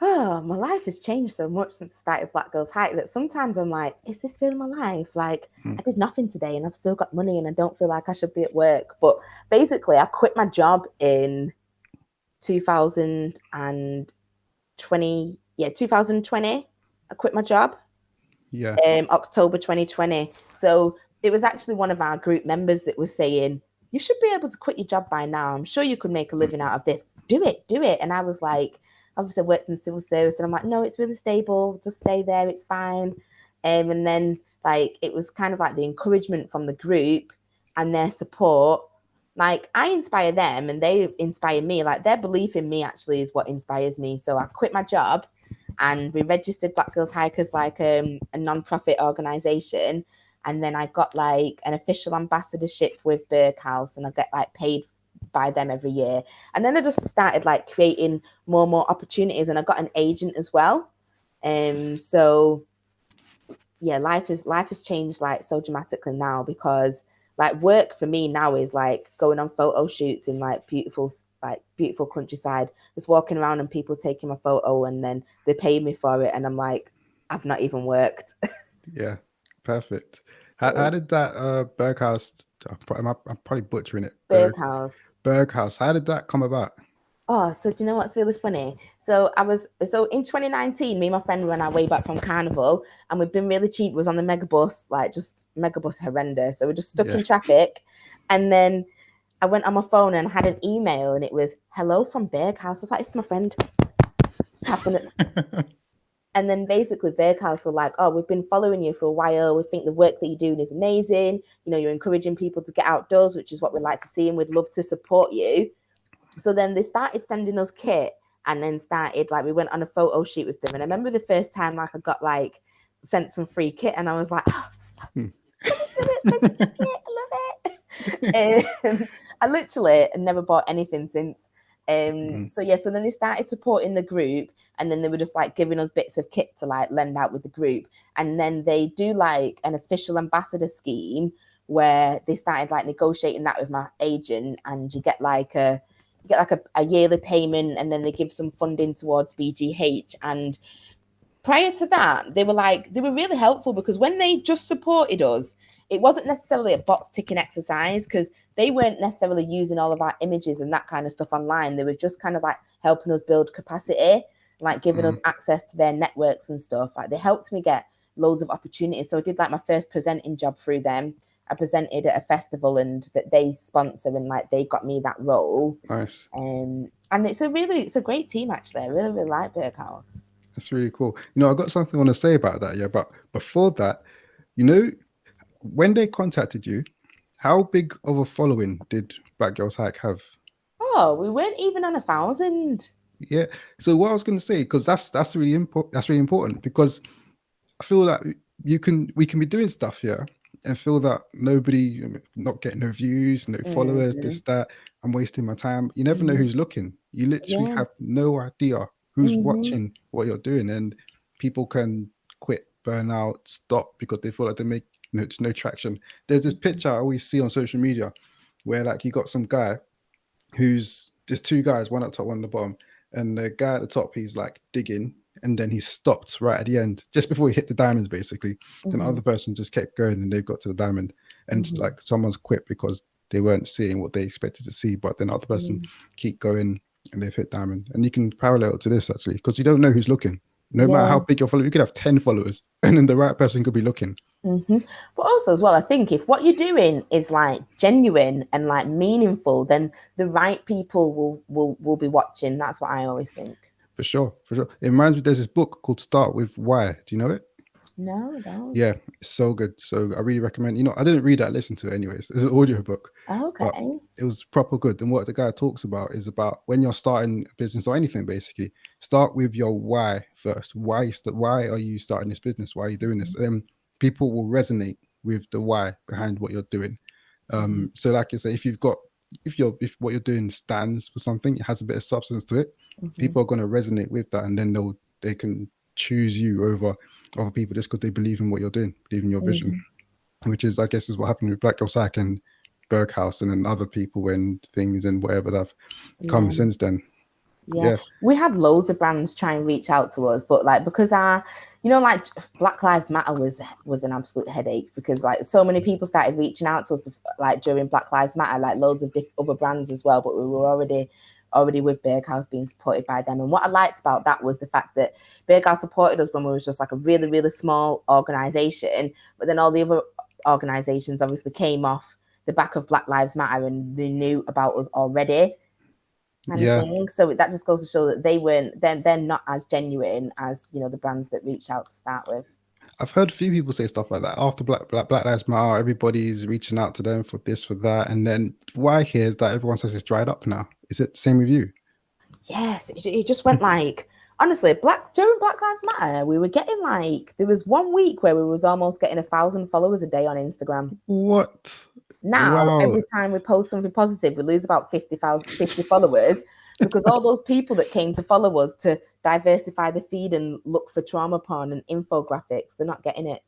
Oh, my life has changed so much since I started Black Girls Hike that sometimes I'm like, is this really my life? Like, I did nothing today and I've still got money and I don't feel like I should be at work. But basically, I quit my job in 2020. Yeah, 2020. I quit my job. Yeah. October 2020. So it was actually one of our group members that was saying, you should be able to quit your job by now. I'm sure you could make a living out of this. Do it. And I was like, obviously I worked in civil service and I'm like, no, it's really stable. Just stay there. It's fine. And then like, it was kind of like the encouragement from the group and their support. Like I inspire them and they inspire me. Like their belief in me actually is what inspires me. So I quit my job and we registered Black Girls Hikers like a non-profit organization. And then I got like an official ambassadorship with Berghaus and I get like paid by them every year. And then I just started like creating more and more opportunities and I got an agent as well. So yeah, life has changed like so dramatically now because like work for me now is like going on photo shoots in like beautiful countryside, just walking around and people taking my photo and then they pay me for it and I'm like, I've not even worked. Yeah. Perfect. How did that Berghaus? I'm probably butchering it. Berghaus. Berghaus. How did that come about? Oh, so do you know what's really funny? So in 2019, me and my friend were on our way back from Carnival and we'd been really cheap. It was on the megabus, like just megabus horrendous. So we're just stuck in traffic. And then I went on my phone and had an email, and it was hello from Berghaus. I was like, it's my friend. Tapping it. And then basically Berghaus were like, oh, we've been following you for a while. We think the work that you're doing is amazing. You know, you're encouraging people to get outdoors, which is what we'd like to see, and we'd love to support you. So then they started sending us kit, and then started, like, we went on a photo shoot with them. And I remember the first time, like, I got, like, sent some free kit, and I was like, oh, it's kit, I love it. I literally never bought anything since. So then they started supporting the group, and then they were just like giving us bits of kit to like lend out with the group. And then they do like an official ambassador scheme where they started like negotiating that with my agent, and you get like a yearly payment, and then they give some funding towards BGH. And prior to that, they were really helpful, because when they just supported us, it wasn't necessarily a box ticking exercise, because they weren't necessarily using all of our images and that kind of stuff online. They were just kind of like helping us build capacity, like giving us access to their networks and stuff. Like, they helped me get loads of opportunities. So I did like my first presenting job through them. I presented at a festival, and that they sponsor, and like they got me that role. Nice. And it's a great team, actually. I really, really like Berghaus. That's really cool. You know, I got something I want to say about that, yeah. But before that, you know, when they contacted you, how big of a following did Black Girls Hike have? Oh, we weren't even on 1,000. Yeah. So what I was going to say, because that's really important. That's really important, because I feel that we can be doing stuff here and feel that nobody, not getting no views, no followers, this, that. I'm wasting my time. You never know who's looking. You literally have no idea who's watching what you're doing, and people can quit, burn out, stop because they feel like they make no traction. There's this picture I always see on social media where like you got some guy there's two guys, one at the top, one at the bottom, and the guy at the top, he's like digging, and then he stopped right at the end, just before he hit the diamonds, basically. Then the other person just kept going, and they've got to the diamond, and like someone's quit because they weren't seeing what they expected to see, but then the other person keep going, and they've hit diamond. And you can parallel to this, actually, because you don't know who's looking. No matter how big your follower, you could have 10 followers, and then the right person could be looking. But also as well, I think if what you're doing is like genuine and like meaningful, then the right people will be watching. That's what I always think. For sure. It reminds me, there's this book called Start With Why. Do you know it? No, I don't. Yeah, it's so good. So I really recommend. You know, I didn't read that, listen to it anyways. It's an audio book. Okay. But it was proper good. And what the guy talks about is about when you're starting a business or anything, basically, start with your why first. Why are you starting this business? Why are you doing this? People will resonate with the why behind what you're doing. So like you say, if what you're doing stands for something, it has a bit of substance to it, people are going to resonate with that, and then they can choose you over other people just because they believe in what you're doing, believe in your vision, which is, I guess, is what happened with Black Girls Hack and Berghaus and then other people and things and whatever that have come since then. Yeah, we had loads of brands try and reach out to us, but like because like Black Lives Matter was an absolute headache, because like so many people started reaching out to us like during Black Lives Matter, like loads of other brands as well, but we were already with Berghaus, being supported by them. And what I liked about that was the fact that Berghaus supported us when we was just like a really, really small organization, but then all the other organizations obviously came off the back of Black Lives Matter and they knew about us already. So that just goes to show that they're not as genuine as, the brands that reach out to start with. I've heard a few people say stuff like that. After Black Lives Matter, everybody's reaching out to them for this, for that. And then what I hear is that everyone says it's dried up now. Is it the same with you? Yes, it just went like, honestly, during Black Lives Matter, we were getting like, there was 1 week where we was almost getting 1,000 followers a day on Instagram. What? Now, every time we post something positive, we lose about 50 followers, because all those people that came to follow us to diversify the feed and look for trauma porn and infographics, they're not getting it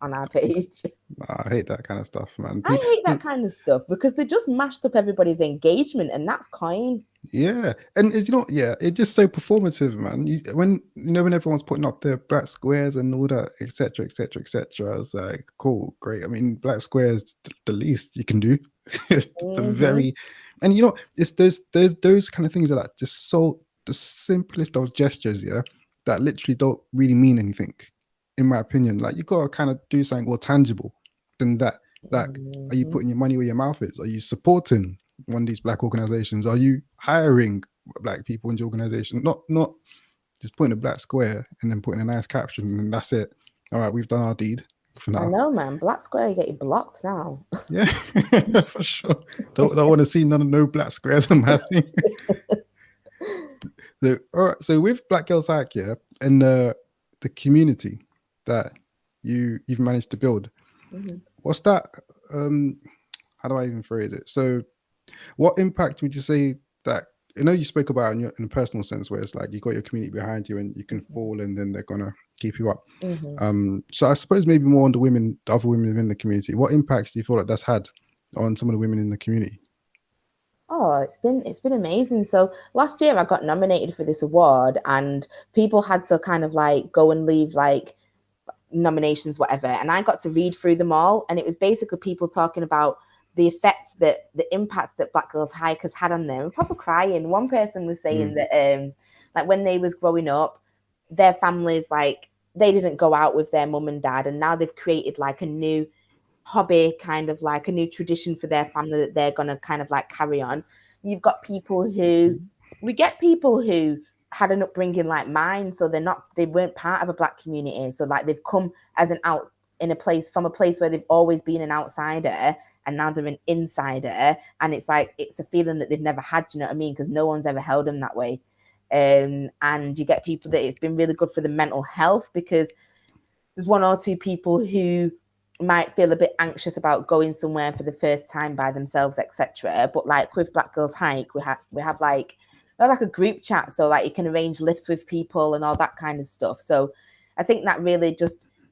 on our page. I hate that kind of stuff, man. I hate that kind of stuff because they just mashed up everybody's engagement, and that's coin. Yeah, and it's it's just so performative, man. When everyone's putting up their black squares and all that, etc., etc., etc., I was like, cool, great. I mean, black squares, the least you can do. It's the very, and it's those kind of things that are just so the simplest of gestures, that literally don't really mean anything, in my opinion. Like, you gotta kind of do something more tangible than that. Like, are you putting your money where your mouth is? Are you supporting one of these black organizations, are you hiring black people into your organization? Not just putting a black square and then putting a nice caption and that's it. All right, we've done our deed for now. I know, man. Black square, you get you blocked now. Yeah, for sure. Don't want to see no black squares on my thing. So, all right, so with Black Girls Hike, yeah, and the community that you've managed to build, what's that? How do I even phrase it? So, what impact would you say that? I know you spoke about in a personal sense, where it's like you got your community behind you, and you can fall, and then they're gonna keep you up. So, I suppose maybe more on the other women within the community. What impacts do you feel like that's had on some of the women in the community? Oh, it's been amazing. So last year I got nominated for this award, and people had to kind of like go and leave like nominations, whatever. And I got to read through them all, and it was basically people talking about the effects that the impact that Black Girls Hike has had on them. I'm proper crying. One person was saying that like when they was growing up, their families, like, they didn't go out with their mum and dad, and now they've created like a new hobby, kind of like a new tradition for their family that they're going to kind of like carry on. You've got people who, we get people who had an upbringing like mine, so they weren't part of a black community, so like they've come as an out in a place from a place where they've always been an outsider, and now they're an insider, and it's like it's a feeling that they've never had, you know what I mean, because no one's ever held them that way. And you get people that it's been really good for the mental health, because there's one or two people who might feel a bit anxious about going somewhere for the first time by themselves, etc. But like with Black Girls Hike, we have like a group chat, so like you can arrange lifts with people and all that kind of stuff. So I think that really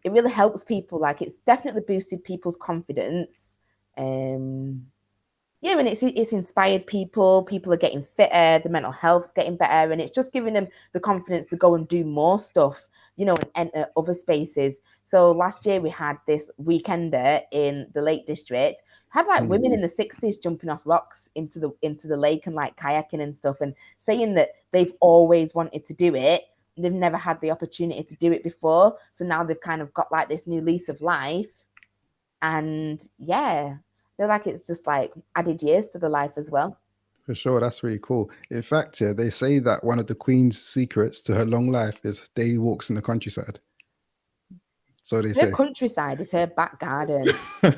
it really helps people. Like, it's definitely boosted people's confidence. Yeah, and it's inspired people. People are getting fitter, the mental health's getting better, and it's just giving them the confidence to go and do more stuff, you know, and enter other spaces. So last year we had this weekender in the Lake District, had like women in the 60s jumping off rocks into the lake and like kayaking and stuff, and saying that they've always wanted to do it. They've never had the opportunity to do it before. So now they've kind of got like this new lease of life. And yeah, they're like, it's just like added years to the life as well. For sure, that's really cool. In fact, yeah, they say that one of the Queen's secrets to her long life is daily walks in the countryside. So they Her say. countryside is her back garden.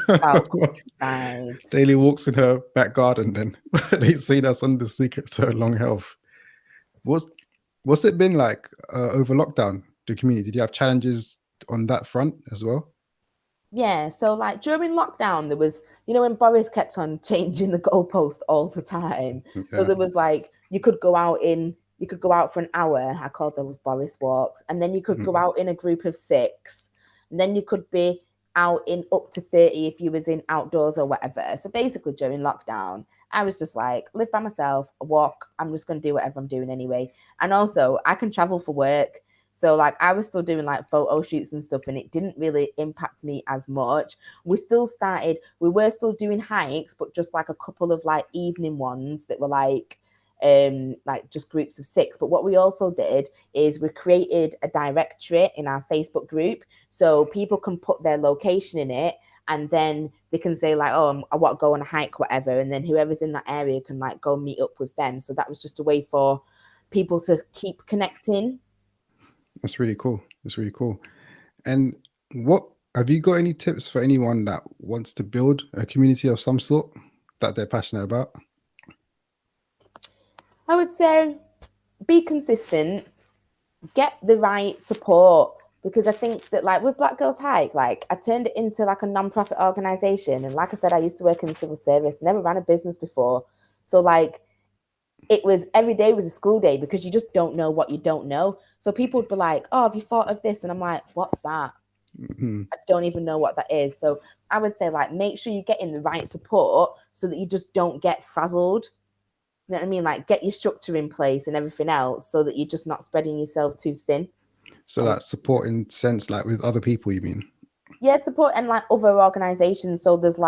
About countryside. Daily walks in her back garden, then. They say that's one of the secrets to her long health. What's it been like over lockdown, the community? Did you have challenges on that front as well? Yeah, so like during lockdown, there was, you know, when Boris kept on changing the goalpost all the time. So Yeah. there was like, you could go out for an hour. I called those Boris walks. And then you could go out in a group of 6. And then you could be out in up to 30 if you was in outdoors or whatever. So basically during lockdown, I was just like, live by myself, walk. I'm just going to do whatever I'm doing anyway. And also I can travel for work. So like I was still doing like photo shoots and stuff, and it didn't really impact me as much. We were still doing hikes, but just like a couple of like evening ones that were like just groups of 6. But what we also did is we created a directory in our Facebook group, so people can put their location in it, and then they can say like, oh, I want to go on a hike, whatever, and then whoever's in that area can like go meet up with them. So that was just a way for people to keep connecting. That's really cool. That's really cool. And what have you got any tips for anyone that wants to build a community of some sort that they're passionate about? I would say be consistent, get the right support, because I think that like with Black Girls Hike, like I turned it into like a non-profit organization, and like I said, I used to work in the civil service, never ran a business before. So like it was, every day was a school day, because you just don't know what you don't know. So people would be like, oh, have you thought of this? And I'm like, what's that? I don't even know what that is. So I would say like make sure you're getting the right support so that you just don't get frazzled. You know what I mean? Like get your structure in place and everything else so that you're just not spreading yourself too thin. So like support in sense like with other people, you mean? Yeah, support and like other organizations. So there's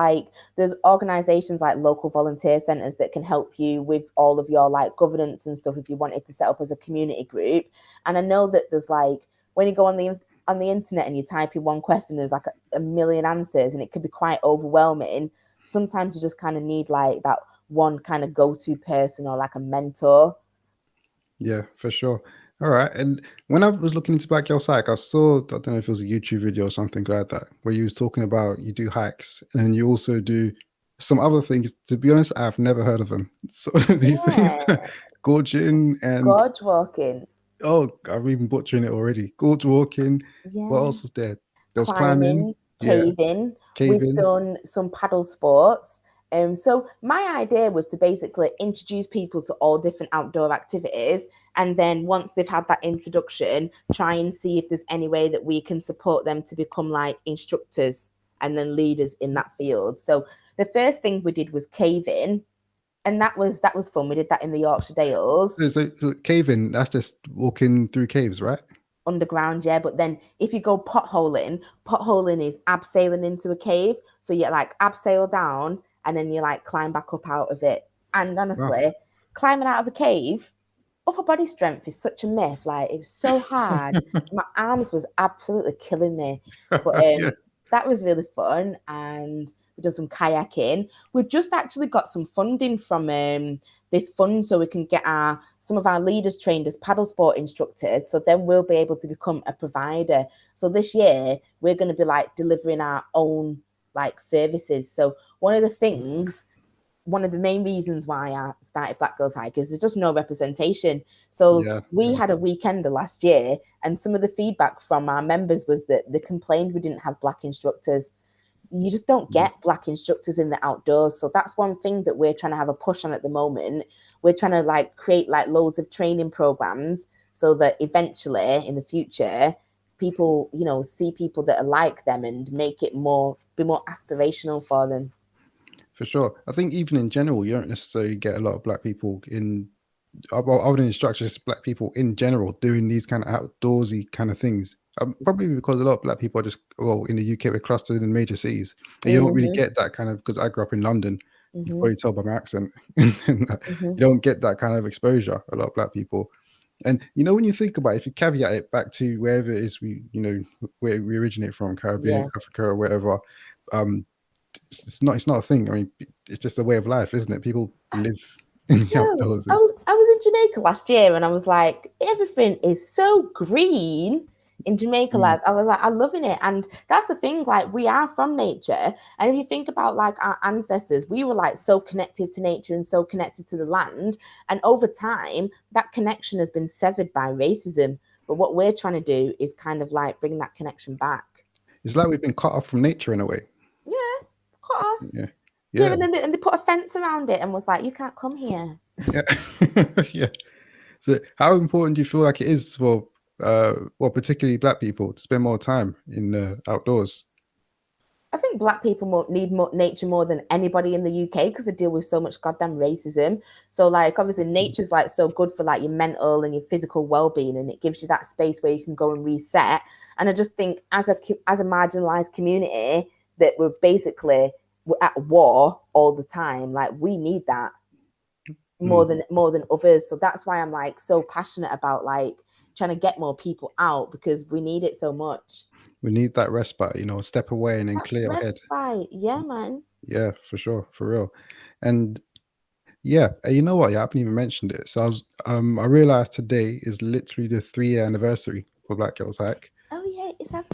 organizations like local volunteer centers that can help you with all of your like governance and stuff if you wanted to set up as a community group. And I know that there's like, when you go on the internet and you type in one question, there's like a million answers, and it could be quite overwhelming. Sometimes you just kind of need like that one kind of go-to person or like a mentor. Yeah, for sure. All right. And when I was looking into Black Girl Hike, I saw, I don't know if it was a YouTube video or something like that, where you was talking about you do hikes and you also do some other things. To be honest, I've never heard of them. So these things, Yeah, gorging and, gorge walking. oh, I'm even butchering it already. Gorge walking. What Yeah. else was there? There was climbing. Climbing, Yeah. caving. We've Caving. done some paddle sports. So my idea was to basically introduce people to all different outdoor activities, and then once they've had that introduction, try and see if there's any way that we can support them to become like instructors and then leaders in that field. So the first thing we did was caving, and that was fun. We did that in the Yorkshire Dales. So caving, that's just walking through caves, right? Underground, yeah. But then if you go potholing is abseiling into a cave. So you like abseil down and then you like climb back up out of it. And Wow. honestly, climbing out of a cave, upper body strength is such a myth. Like it was so hard. My arms was absolutely killing me. But Yeah. that was really fun. And we did some kayaking. We've just actually got some funding from this fund so we can get some of our leaders trained as paddle sport instructors. So then we'll be able to become a provider. So this year we're going to be like delivering our own like services. So one of the main reasons why I started Black Girls Hike is there's just no representation. So Yeah. we had a weekend last year, and some of the feedback from our members was that they complained we didn't have Black instructors. You just don't get Black instructors in the outdoors. So that's one thing that we're trying to have a push on at the moment. We're trying to like create like loads of training programs so that eventually in the future, people, see people that are like them and make it be more aspirational for them. For sure. I think even in general, you don't necessarily get a lot of black people in, well, other than instructors, black people in general doing these kind of outdoorsy kind of things. Probably because a lot of black people are just, well, in the UK, we're clustered in major cities. And you don't really Mm-hmm, get that kind of, because I grew up in London, you can mm-hmm, probably tell by my accent, you mm-hmm. don't get that kind of exposure, a lot of black people. And when you think about it, if you caveat it back to wherever it is where we originate from, Caribbean, Yeah. Africa, or wherever, um, it's not a thing. I mean, it's just a way of life, isn't it? People live in the No, outdoors. I was in Jamaica last year and I was like, everything is so green in Jamaica. Mm, Like I was like, I'm loving it. And that's the thing, like we are from nature. And if you think about like our ancestors, we were like so connected to nature and so connected to the land. And over time, that connection has been severed by racism. But what we're trying to do is kind of like bring that connection back. it's like we've been cut off from nature in a way. Yeah, cut off. Yeah, Yeah, yeah, and they put a fence around it and was like, you can't come here. yeah, yeah. So, how important do you feel like it is for, well, particularly black people, to spend more time in the outdoors? I think Black people need more nature more than anybody in the UK because they deal with so much goddamn racism. So, like, obviously, nature's like so good for like your mental and your physical well-being, and it gives you that space where you can go and reset. And I just think, as a marginalized community, that we're at war all the time. Like, we need that Mm. more than others. So that's why I'm like so passionate about like trying to get more people out because we need it so much. We need that respite, step away and then That clear our head. respite, yeah, man. Yeah, for sure, for real. And yeah, you know what? Yeah, I haven't even mentioned it. So I realized today is literally the 3-year anniversary for Black Girls Hack. Oh yeah, it's our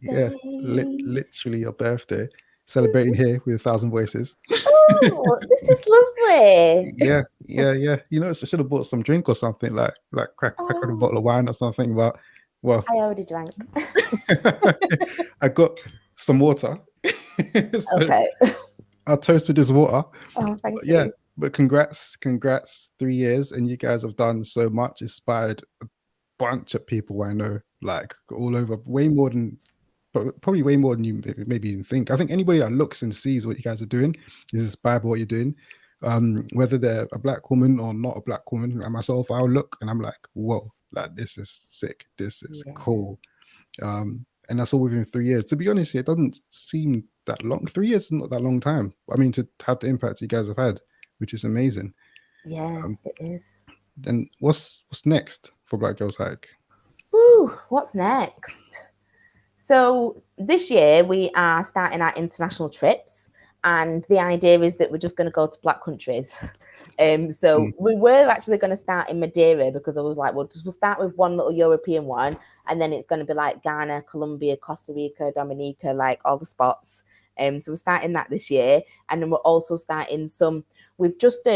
Yeah, birthday. literally your birthday, celebrating here with 1,000 voices. Oh, this is lovely. Yeah, yeah, yeah. I should have bought some drink or something like crack on a Oh, bottle of wine or something. But well, I already drank. I got some water, so Okay. I'll toast with this water. Oh, thank But yeah, you. but congrats, 3 years, and you guys have done so much, inspired a bunch of people I know, like all over, way more than, but probably way more than you maybe even think. I think anybody that looks and sees what you guys are doing is inspired by what you're doing. Whether they're a black woman or not a black woman, like myself, I'll look and I'm like, whoa, like this is sick, this is Yeah. cool. And that's all within 3 years. To be honest, it doesn't seem that long. 3 years is not that long time. I mean, to have the impact you guys have had, which is amazing. Yeah, Um, it is. then what's next for Black Girls Hike? Woo, what's next? So this year we are starting our international trips. And the idea is that we're just going to go to Black countries. So we were actually going to start in Madeira, because I was like, we'll start with one little European one, and then it's going to be like Ghana, Colombia, Costa Rica, Dominica, like all the spots. So we're starting that this year, and then we're also starting some. We've just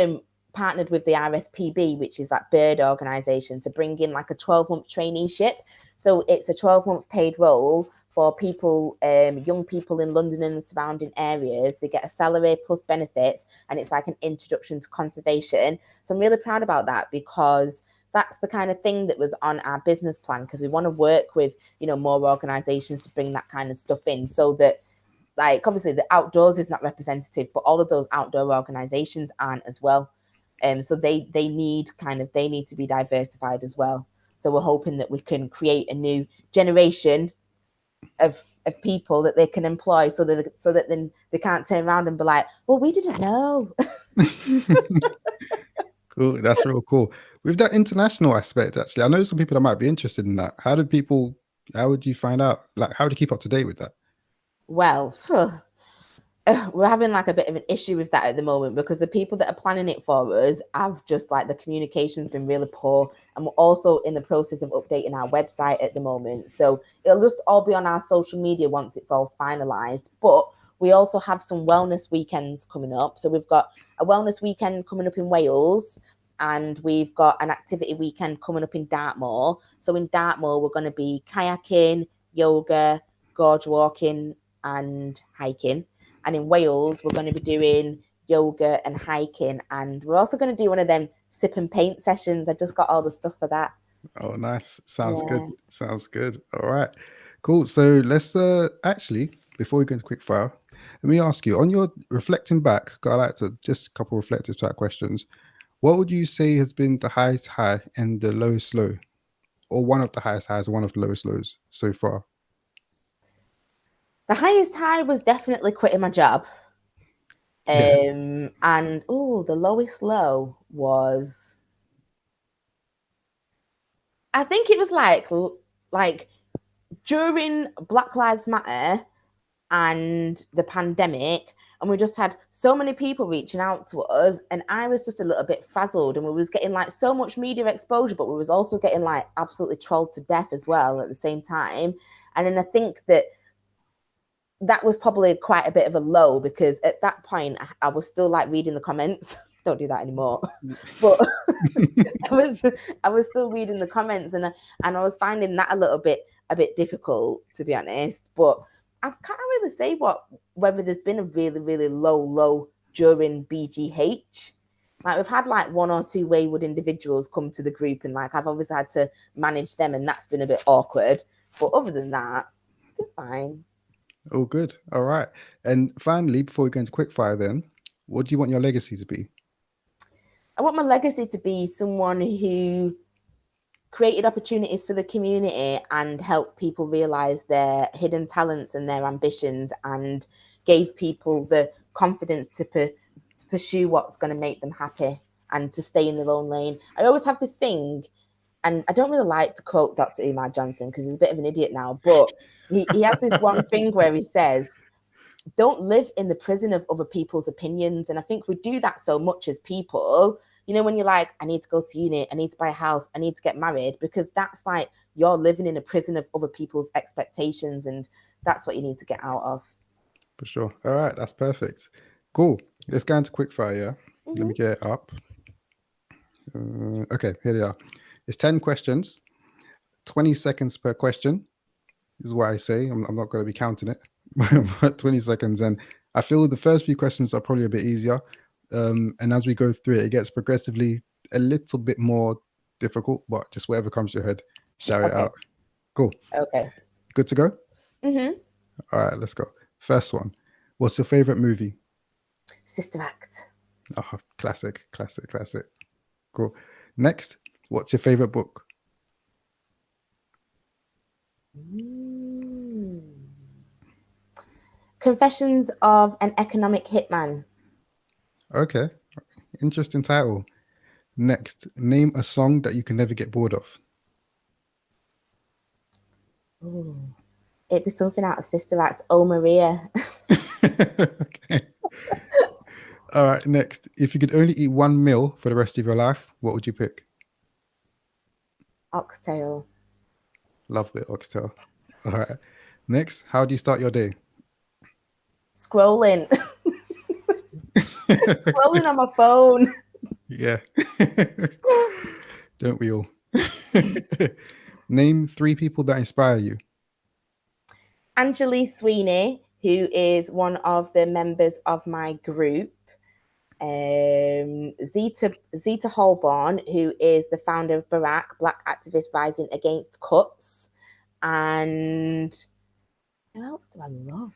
partnered with the RSPB, which is that bird organization, to bring in like a 12-month traineeship. So it's a 12-month paid role for people, young people in London and the surrounding areas. They get a salary plus benefits, and it's like an introduction to conservation. So I'm really proud about that, because that's the kind of thing that was on our business plan, because we want to work with, more organizations to bring that kind of stuff in, so that, like, obviously the outdoors is not representative, but all of those outdoor organizations aren't as well. So they need to be diversified as well. So we're hoping that we can create a new generation of people that they can employ, so that then they can't turn around and be like, well, we didn't know. Cool. That's real cool. With that international aspect, actually, I know some people that might be interested in that. How would you find out? Like, how do you keep up to date with that? Well, we're having like a bit of an issue with that at the moment, because the people that are planning it for us have just like, the communication's been really poor, and we're also in the process of updating our website at the moment. So it'll just all be on our social media once it's all finalized. But we also have some wellness weekends coming up. So we've got a wellness weekend coming up in Wales, and we've got an activity weekend coming up in Dartmoor. So in Dartmoor, we're going to be kayaking, yoga, gorge walking, and hiking. And in Wales, we're going to be doing yoga and hiking. And we're also going to do one of them sip and paint sessions. I just got all the stuff for that. Oh, nice. Sounds good. Sounds good. All right. Cool. So let's actually, before we go into quick fire, let me ask you, on your reflecting back, 'cause I like to just a couple reflective type questions. What would you say has been the highest high and the lowest low? Or one of the highest highs, one of the lowest lows so far? The highest high was definitely quitting my job. Yeah. And the lowest low was, I think it was like during Black Lives Matter and the pandemic, and we just had so many people reaching out to us, and I was just a little bit frazzled, and we was getting like so much media exposure, but we was also getting like absolutely trolled to death as well at the same time. And then I think that was probably quite a bit of a low, because at that point I was still like reading the comments. Don't do that anymore. But I was still reading the comments, and I was finding that a bit difficult, to be honest. But I can't really say whether there's been a really, really low during BGH. Like, we've had like one or two wayward individuals come to the group, and like I've obviously had to manage them, and that's been a bit awkward. But other than that, it's been fine. Oh, good. All right. And finally, before we go into quickfire, then, what do you want your legacy to be? I want my legacy to be someone who created opportunities for the community and helped people realize their hidden talents and their ambitions, and gave people the confidence to pursue what's going to make them happy and to stay in their own lane. I always have this thing, and I don't really like to quote Dr. Umar Johnson because he's a bit of an idiot now, but he has this one thing where he says, don't live in the prison of other people's opinions. And I think we do that so much as people. When you're like, I need to go to uni, I need to buy a house, I need to get married, because that's like you're living in a prison of other people's expectations, and that's what you need to get out of. For sure. All right, that's perfect. Cool. Let's go into quickfire. Yeah. Let me get it up. Okay, here they are. It's 10 questions, 20 seconds per question, is what I say. I'm not going to be counting it, but 20 seconds. And I feel the first few questions are probably a bit easier. And as we go through it, it gets progressively a little bit more difficult, but just whatever comes to your head, shout it out. Cool. Okay. Good to go? All right, let's go. First one. What's your favorite movie? Sister Act. Oh, classic. Cool. Next, what's your favorite book? Confessions of an Economic Hitman. Okay. Interesting title. Next, name a song that you can never get bored of. Ooh. It'd be something out of Sister Act. Oh, Maria. Okay. All right, next. If you could only eat one meal for the rest of your life, what would you pick? Oxtail. Love it, oxtail. All right. Next, how do you start your day? Scrolling. Scrolling on my phone. Yeah. Don't we all? Name three people that inspire you. Angeli Sweeney, who is one of the members of my group. Zita Holborn, who is the founder of Barack, Black Activist Rising Against Cuts. And who else do I love?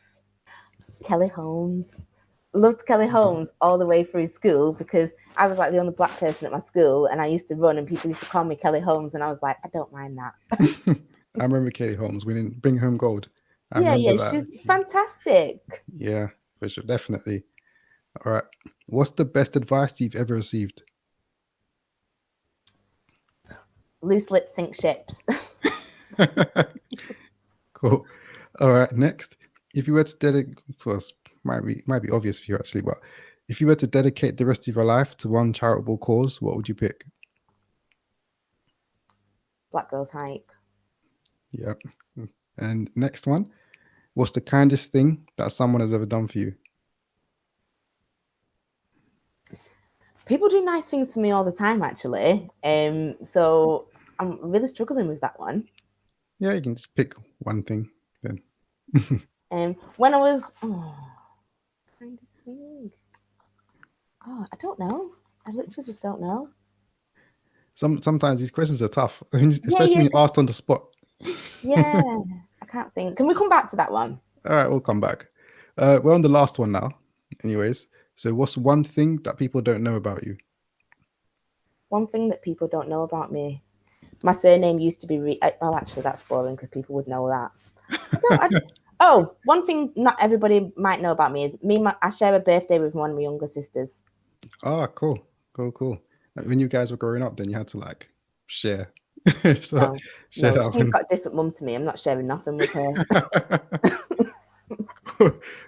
Kelly Holmes. Loved Kelly Holmes all the way through school because I was like the only black person at my school and I used to run and people used to call me Kelly Holmes and I was like, I don't mind that. I remember Katie Holmes winning Bring Home Gold. I Yeah, remember yeah, that. she's fantastic. Yeah, for sure. Definitely. All right. What's the best advice you've ever received? Loose lip sync ships. Cool. All right. Next, if you were to dedicate, of course, might be obvious for you actually, but if you were to dedicate the rest of your life to one charitable cause, what would you pick? Black Girls Hike. Yeah. And next one, what's the kindest thing that someone has ever done for you? People do nice things for me all the time, actually. So I'm really struggling with that one. Yeah, you can just pick one thing then. When I was kindest thing. Oh, I don't know. I literally just don't know. Sometimes these questions are tough, especially Yeah. when you're asked on the spot. Yeah, I can't think. Can we come back to that one? All right, we'll come back. We're on the last one now. Anyways, so what's one thing that people don't know about you? One thing that people don't know about me. My surname used to be oh, actually, that's boring because people would know that. Oh, one thing not everybody might know about me is I share a birthday with one of my younger sisters. Oh, cool. Like when you guys were growing up, then you had to like share. No, Share that she's one. got a different mum to me. I'm not sharing nothing with her.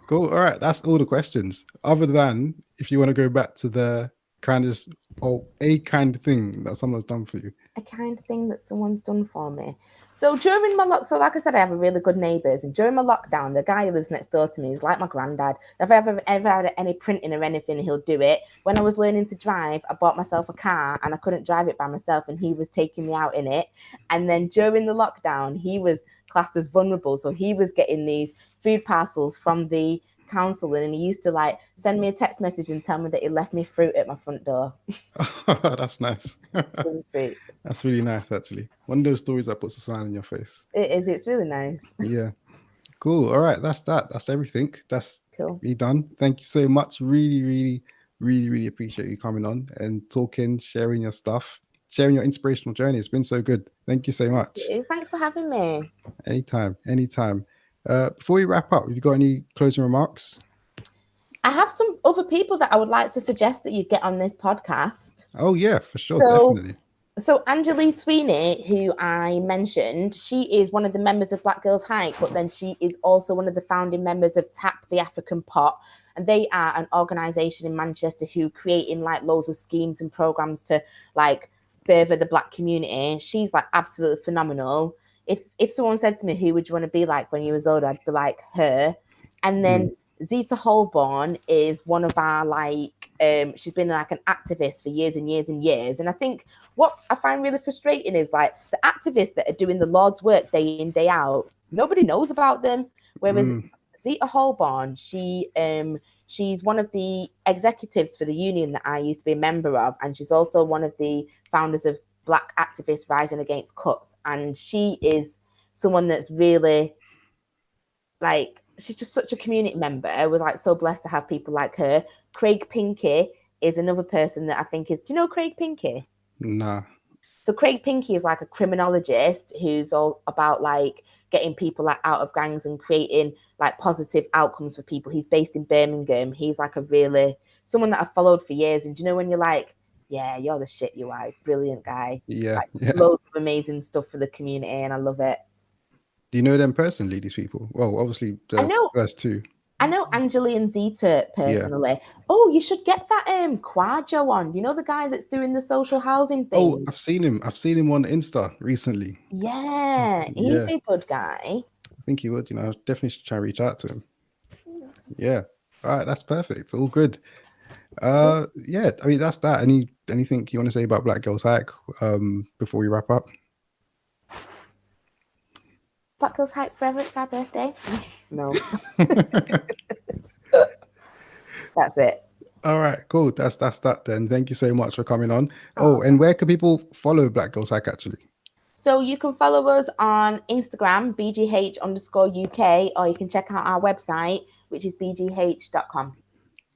Cool. All right, that's all the questions. Other than if you want to go back to the kindest or a kind thing that someone's done for you. A kind thing that someone's done for me. So during my so like I said, I have a really good neighbours, and during my lockdown, the guy who lives next door to me is like my granddad. If I ever had any printing or anything, he'll do it. When I was learning to drive, I bought myself a car and I couldn't drive it by myself, and he was taking me out in it. And then during the lockdown, he was classed as vulnerable, so he was getting these food parcels from the council, and he used to like send me a text message and tell me that he left me fruit at my front door. That's nice. Really sweet. That's really nice, actually. One of those stories that puts a smile on your face. It is. It's really nice. Yeah. Cool. All right. That's that. That's everything. That's Cool. me done. Thank you so much. Really, really, really, really appreciate you coming on and talking, sharing your stuff, sharing your inspirational journey. It's been so good. Thank you so much. Thanks for having me. Anytime. Anytime. Before we wrap up, have you got any closing remarks? I have some other people that I would like to suggest that you get on this podcast. Oh, yeah, for sure. Definitely. So Angeli Sweeney, who I mentioned, she is one of the members of Black Girls Hike, but then she is also one of the founding members of Tap the African Pot. And they are an organization in Manchester who creating like loads of schemes and programs to like further the Black community. She's like absolutely phenomenal. If someone said to me, who would you want to be like when you was older, I'd be like her. And then Zita Holborn is one of our like she's been like an activist for years and years and years. And I think what I find really frustrating is like the activists that are doing the Lord's work day in, day out, nobody knows about them. Whereas Zita Holborn, she's one of the executives for the union that I used to be a member of, and she's also one of the founders of Black Activists Rising Against Cuts. And she is someone that's really like, she's just such a community member. We're like so blessed to have people like her. Craig Pinky is another person that I think is, do you know Craig Pinky? Nah. So Craig Pinky is like a criminologist who's all about like getting people like out of gangs and creating like positive outcomes for people. He's based in Birmingham. He's like a really, someone that I've followed for years. And do you know when you're like, yeah, you're the shit, you are. Brilliant guy. Yeah. Like, loads of amazing stuff for the community and I love it. Do you know them personally, these people? Well, obviously the first two. I know Angeli and Zeta personally. Yeah. Oh, you should get that Quajo on. You know the guy that's doing the social housing thing? Oh, I've seen him on Insta recently. Yeah, he'd be a good guy. I think he would, I definitely should try and reach out to him. Yeah. All right, that's perfect. All good. Yeah, I mean that's that. Anything you want to say about Black Girls Hack before we wrap up? Black Girls Hack forever, it's our birthday. No. That's it. All right, cool. That's that then. Thank you so much for coming on. Oh, and where can people follow Black Girls Hack actually? So you can follow us on Instagram, bgh_UK, or you can check out our website, which is bgh.com.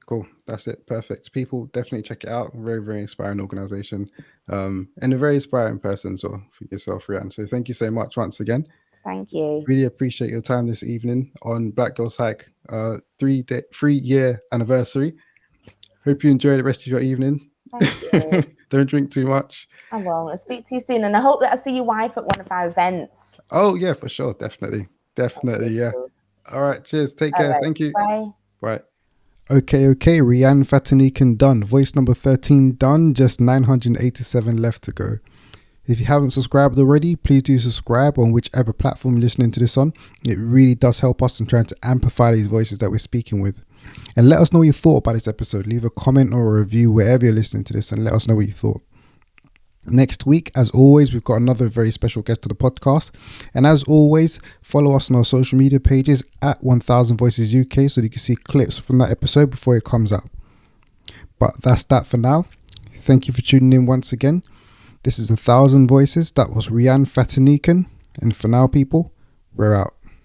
Cool. That's it. Perfect. People definitely check it out. Very, very inspiring organization. And a very inspiring person for yourself, Rhiane. So thank you so much once again. Thank you. Really appreciate your time this evening on Black Girls Hack 3-year anniversary. Hope you enjoy the rest of your evening. Thank you. Don't drink too much. I won't. I'll speak to you soon. And I hope that I see your wife at one of our events. Oh, yeah, for sure. Definitely. Yeah. All right. Cheers. Take care. Thank you. Bye. Bye. Okay. Rhiane Fatinikun done. Voice number 13 done. Just 987 left to go. If you haven't subscribed already, please do subscribe on whichever platform you're listening to this on. It really does help us in trying to amplify these voices that we're speaking with. And let us know what you thought about this episode. Leave a comment or a review wherever you're listening to this and let us know what you thought. Next week, as always, we've got another very special guest to the podcast. And as always, follow us on our social media pages at 1000 Voices UK so you can see clips from that episode before it comes out. But that's that for now. Thank you for tuning in once again. This is 1000 Voices. That was Rhiane Fatinikun. And for now, people, we're out.